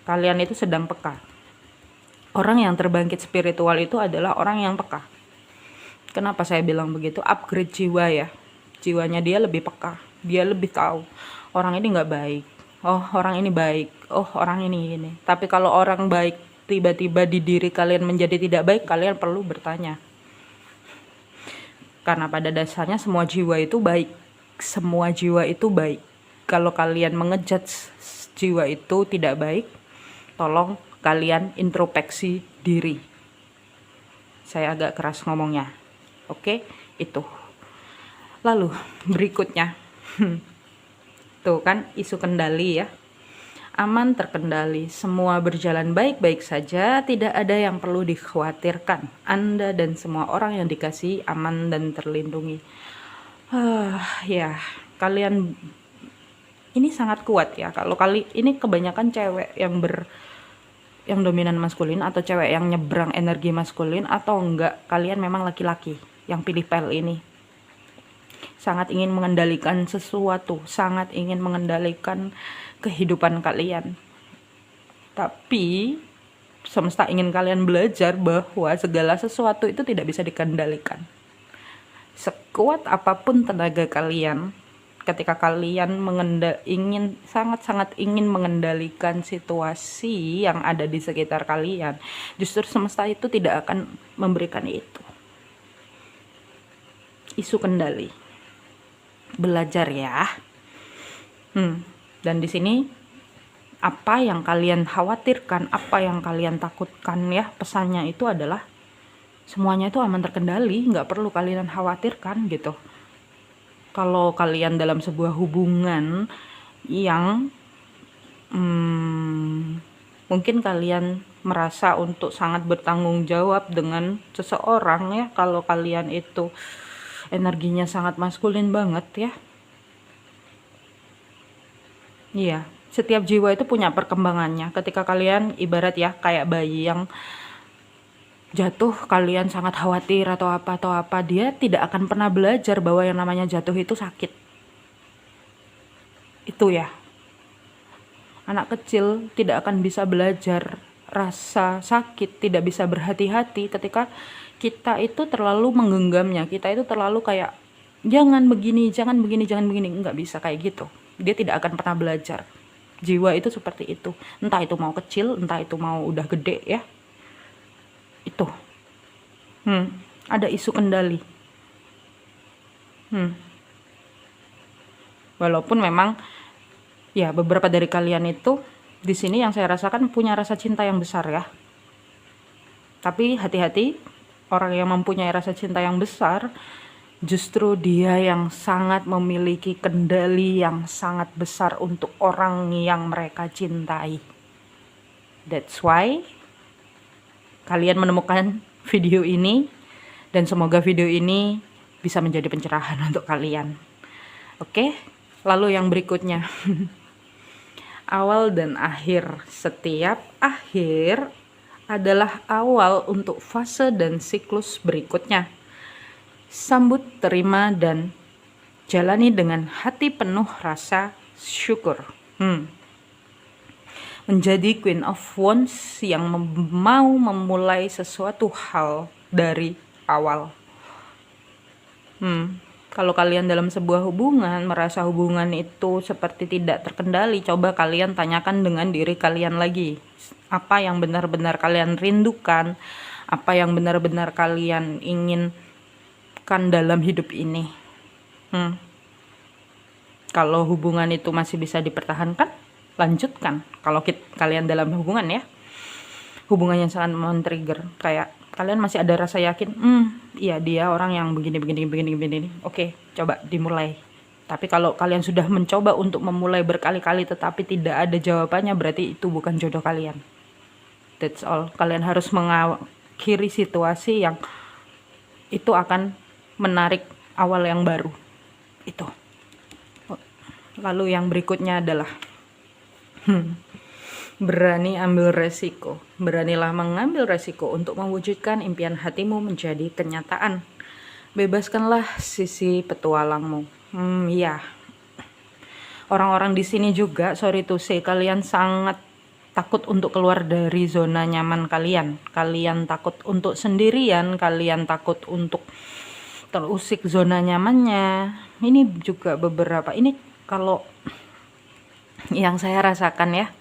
Kalian itu sedang peka. Orang yang terbangkit spiritual itu adalah orang yang peka. Kenapa saya bilang begitu? Upgrade jiwa ya. Jiwanya dia lebih peka. Dia lebih tahu. Orang ini nggak baik. Oh, orang ini baik. Oh, orang ini. Tapi kalau orang baik tiba-tiba di diri kalian menjadi tidak baik, kalian perlu bertanya. Karena pada dasarnya semua jiwa itu baik. Semua jiwa itu baik. Kalau kalian mengejudge jiwa itu tidak baik, tolong kalian introspeksi diri. Saya agak keras ngomongnya. Oke, itu. Lalu berikutnya. Tuh kan isu kendali ya. Aman terkendali, semua berjalan baik-baik saja, tidak ada yang perlu dikhawatirkan. Anda dan semua orang yang dikasihi aman dan terlindungi. Ya, kalian ini sangat kuat ya. Kalau ini kebanyakan cewek yang dominan maskulin atau cewek yang nyebrang energi maskulin, atau enggak kalian memang laki-laki yang pilih pel ini. Sangat ingin mengendalikan sesuatu, sangat ingin mengendalikan kehidupan kalian. Tapi semesta ingin kalian belajar bahwa segala sesuatu itu tidak bisa dikendalikan. Sekuat apapun tenaga kalian, ketika kalian sangat-sangat ingin mengendalikan situasi yang ada di sekitar kalian, justru semesta itu tidak akan memberikan itu. Isu kendali. Belajar ya. Dan di sini apa yang kalian khawatirkan, apa yang kalian takutkan ya, pesannya itu adalah semuanya itu aman terkendali, nggak perlu kalian khawatirkan gitu. Kalau kalian dalam sebuah hubungan yang mungkin kalian merasa untuk sangat bertanggung jawab dengan seseorang ya, kalau kalian itu energinya sangat maskulin banget ya. Iya, setiap jiwa itu punya perkembangannya. Ketika kalian ibarat ya kayak bayi yang jatuh, kalian sangat khawatir atau apa, dia tidak akan pernah belajar bahwa yang namanya jatuh itu sakit. Itu ya. Anak kecil tidak akan bisa belajar rasa sakit, tidak bisa berhati-hati ketika kita itu terlalu menggenggamnya, kita itu terlalu kayak jangan begini, nggak bisa kayak gitu. Dia tidak akan pernah belajar. Jiwa itu seperti itu. Entah itu mau kecil, entah itu mau udah gede ya. Itu. Ada isu kendali. Walaupun memang ya beberapa dari kalian itu di sini yang saya rasakan punya rasa cinta yang besar ya. Tapi hati-hati, orang yang mempunyai rasa cinta yang besar justru dia yang sangat memiliki kendali yang sangat besar untuk orang yang mereka cintai. That's why kalian menemukan video ini, dan semoga video ini bisa menjadi pencerahan untuk kalian. Oke, lalu yang berikutnya. Awal dan akhir. Setiap akhir adalah awal untuk fase dan siklus berikutnya. Sambut, terima, dan jalani dengan hati penuh rasa syukur. Menjadi Queen of Wands yang mau memulai sesuatu hal dari awal. Kalau kalian dalam sebuah hubungan merasa hubungan itu seperti tidak terkendali, coba kalian tanyakan dengan diri kalian lagi. Apa yang benar-benar kalian rindukan, apa yang benar-benar kalian inginkan dalam hidup ini. Kalau hubungan itu masih bisa dipertahankan, lanjutkan. Kalau kalian dalam hubungan ya, hubungan yang sangat men-trigger, kayak kalian masih ada rasa yakin, iya dia orang yang begini. Oke, coba dimulai. Tapi kalau kalian sudah mencoba untuk memulai berkali-kali tetapi tidak ada jawabannya, berarti itu bukan jodoh kalian. That's all. Kalian harus mengakhiri situasi yang itu akan menarik awal yang baru. Itu. Lalu yang berikutnya adalah Berani ambil resiko. Beranilah mengambil resiko untuk mewujudkan impian hatimu menjadi kenyataan. Bebaskanlah sisi petualangmu. Iya. Orang-orang di sini juga, sorry to say, kalian sangat takut untuk keluar dari zona nyaman kalian. Kalian takut untuk sendirian, kalian takut untuk terusik zona nyamannya. Ini juga beberapa, ini kalau yang saya rasakan ya,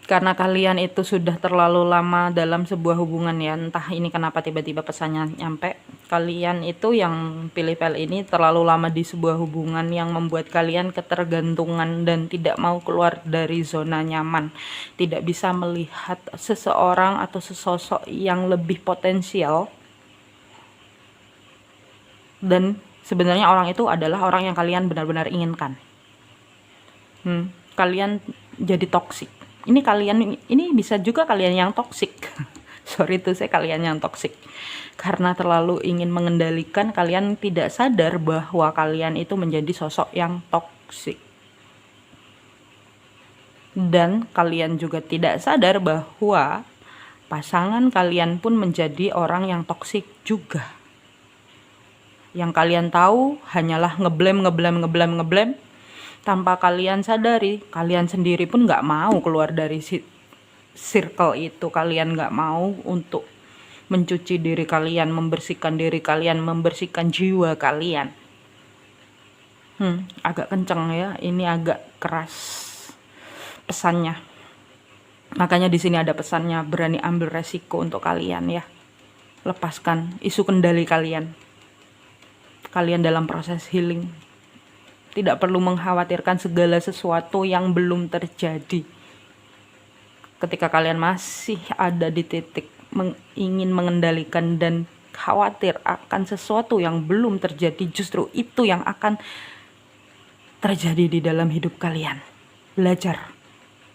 karena kalian itu sudah terlalu lama dalam sebuah hubungan ya, entah ini kenapa tiba-tiba pesannya nyampe, kalian itu yang pilih pel ini terlalu lama di sebuah hubungan yang membuat kalian ketergantungan dan tidak mau keluar dari zona nyaman, tidak bisa melihat seseorang atau sesosok yang lebih potensial, dan sebenarnya orang itu adalah orang yang kalian benar-benar inginkan. Kalian jadi toksik. Ini bisa juga kalian yang toksik. Sorry tuh saya kalian yang toksik. Karena terlalu ingin mengendalikan, kalian tidak sadar bahwa kalian itu menjadi sosok yang toksik. Dan kalian juga tidak sadar bahwa pasangan kalian pun menjadi orang yang toksik juga. Yang kalian tahu hanyalah ngeblame, tanpa kalian sadari, kalian sendiri pun nggak mau keluar dari circle itu. Kalian nggak mau untuk mencuci diri kalian, membersihkan diri kalian, membersihkan jiwa kalian. Agak kenceng ya, ini agak keras pesannya. Makanya di sini ada pesannya, berani ambil resiko untuk kalian ya. Lepaskan isu kendali kalian. Kalian dalam proses healing. Tidak perlu mengkhawatirkan segala sesuatu yang belum terjadi. Ketika kalian masih ada di titik ingin mengendalikan dan khawatir akan sesuatu yang belum terjadi, justru itu yang akan terjadi di dalam hidup kalian. Belajar.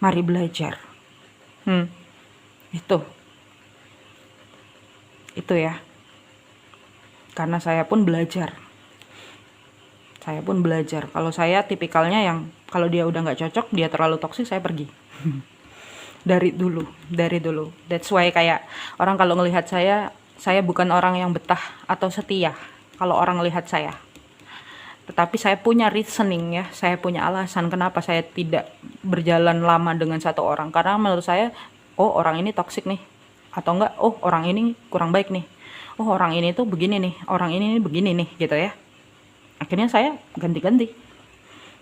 Mari belajar. Itu ya. Karena saya pun belajar. Kalau saya tipikalnya yang kalau dia udah nggak cocok, dia terlalu toksik, saya pergi. dari dulu. That's why kayak orang kalau ngelihat saya bukan orang yang betah atau setia kalau orang lihat saya. Tetapi saya punya reasoning ya, saya punya alasan kenapa saya tidak berjalan lama dengan satu orang. Karena menurut saya, oh orang ini toksik nih, atau enggak, oh orang ini kurang baik nih, oh orang ini tuh begini nih, orang ini begini nih, gitu ya. Akhirnya saya ganti-ganti.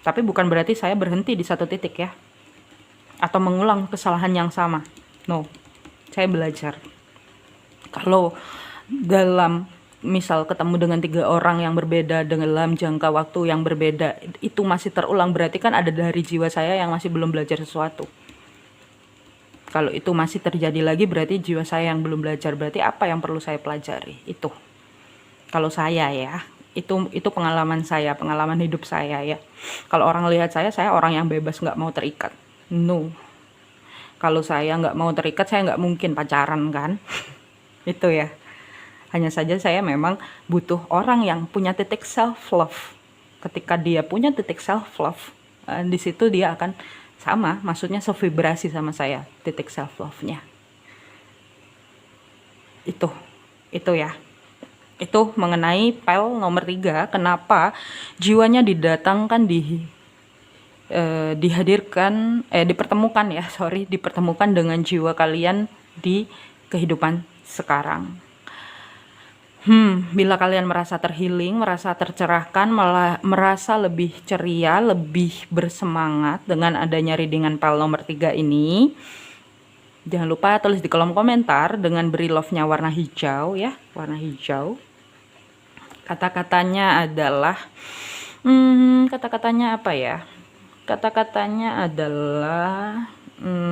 Tapi bukan berarti saya berhenti di satu titik ya, atau mengulang kesalahan yang sama. No, saya belajar. Kalau dalam misal ketemu dengan 3 orang yang berbeda dalam jangka waktu yang berbeda, itu masih terulang, berarti kan ada dari jiwa saya yang masih belum belajar sesuatu. Kalau itu masih terjadi lagi, berarti jiwa saya yang belum belajar. Berarti apa yang perlu saya pelajari? Itu. Kalau saya ya, itu pengalaman saya, pengalaman hidup saya ya. Kalau orang lihat saya orang yang bebas, nggak mau terikat. No. Kalau saya nggak mau terikat, saya nggak mungkin pacaran kan. Itu ya. Hanya saja saya memang butuh orang yang punya titik self love. Ketika dia punya titik self love, di situ dia akan sama, maksudnya sevibrasi sama saya, titik self love-nya. Itu ya. Itu mengenai pel nomor 3, kenapa jiwanya didatangkan, dipertemukan dengan jiwa kalian di kehidupan sekarang. Bila kalian merasa terhealing, merasa tercerahkan, merasa lebih ceria, lebih bersemangat dengan adanya readingan pel nomor 3 ini, jangan lupa tulis di kolom komentar dengan beri love-nya warna hijau ya, warna hijau. Kata-katanya adalah kata-katanya apa ya? Kata-katanya adalah aku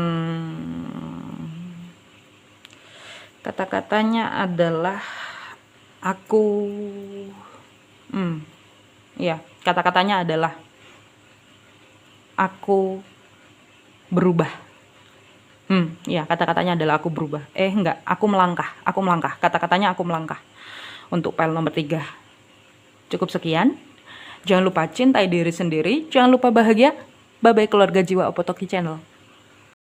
kata-katanya adalah aku berubah. Kata-katanya adalah aku berubah. Aku melangkah. Kata-katanya aku melangkah. Untuk pel nomor 3. Cukup sekian. Jangan lupa cintai diri sendiri. Jangan lupa bahagia. Bye-bye keluarga jiwa Opotoki Channel.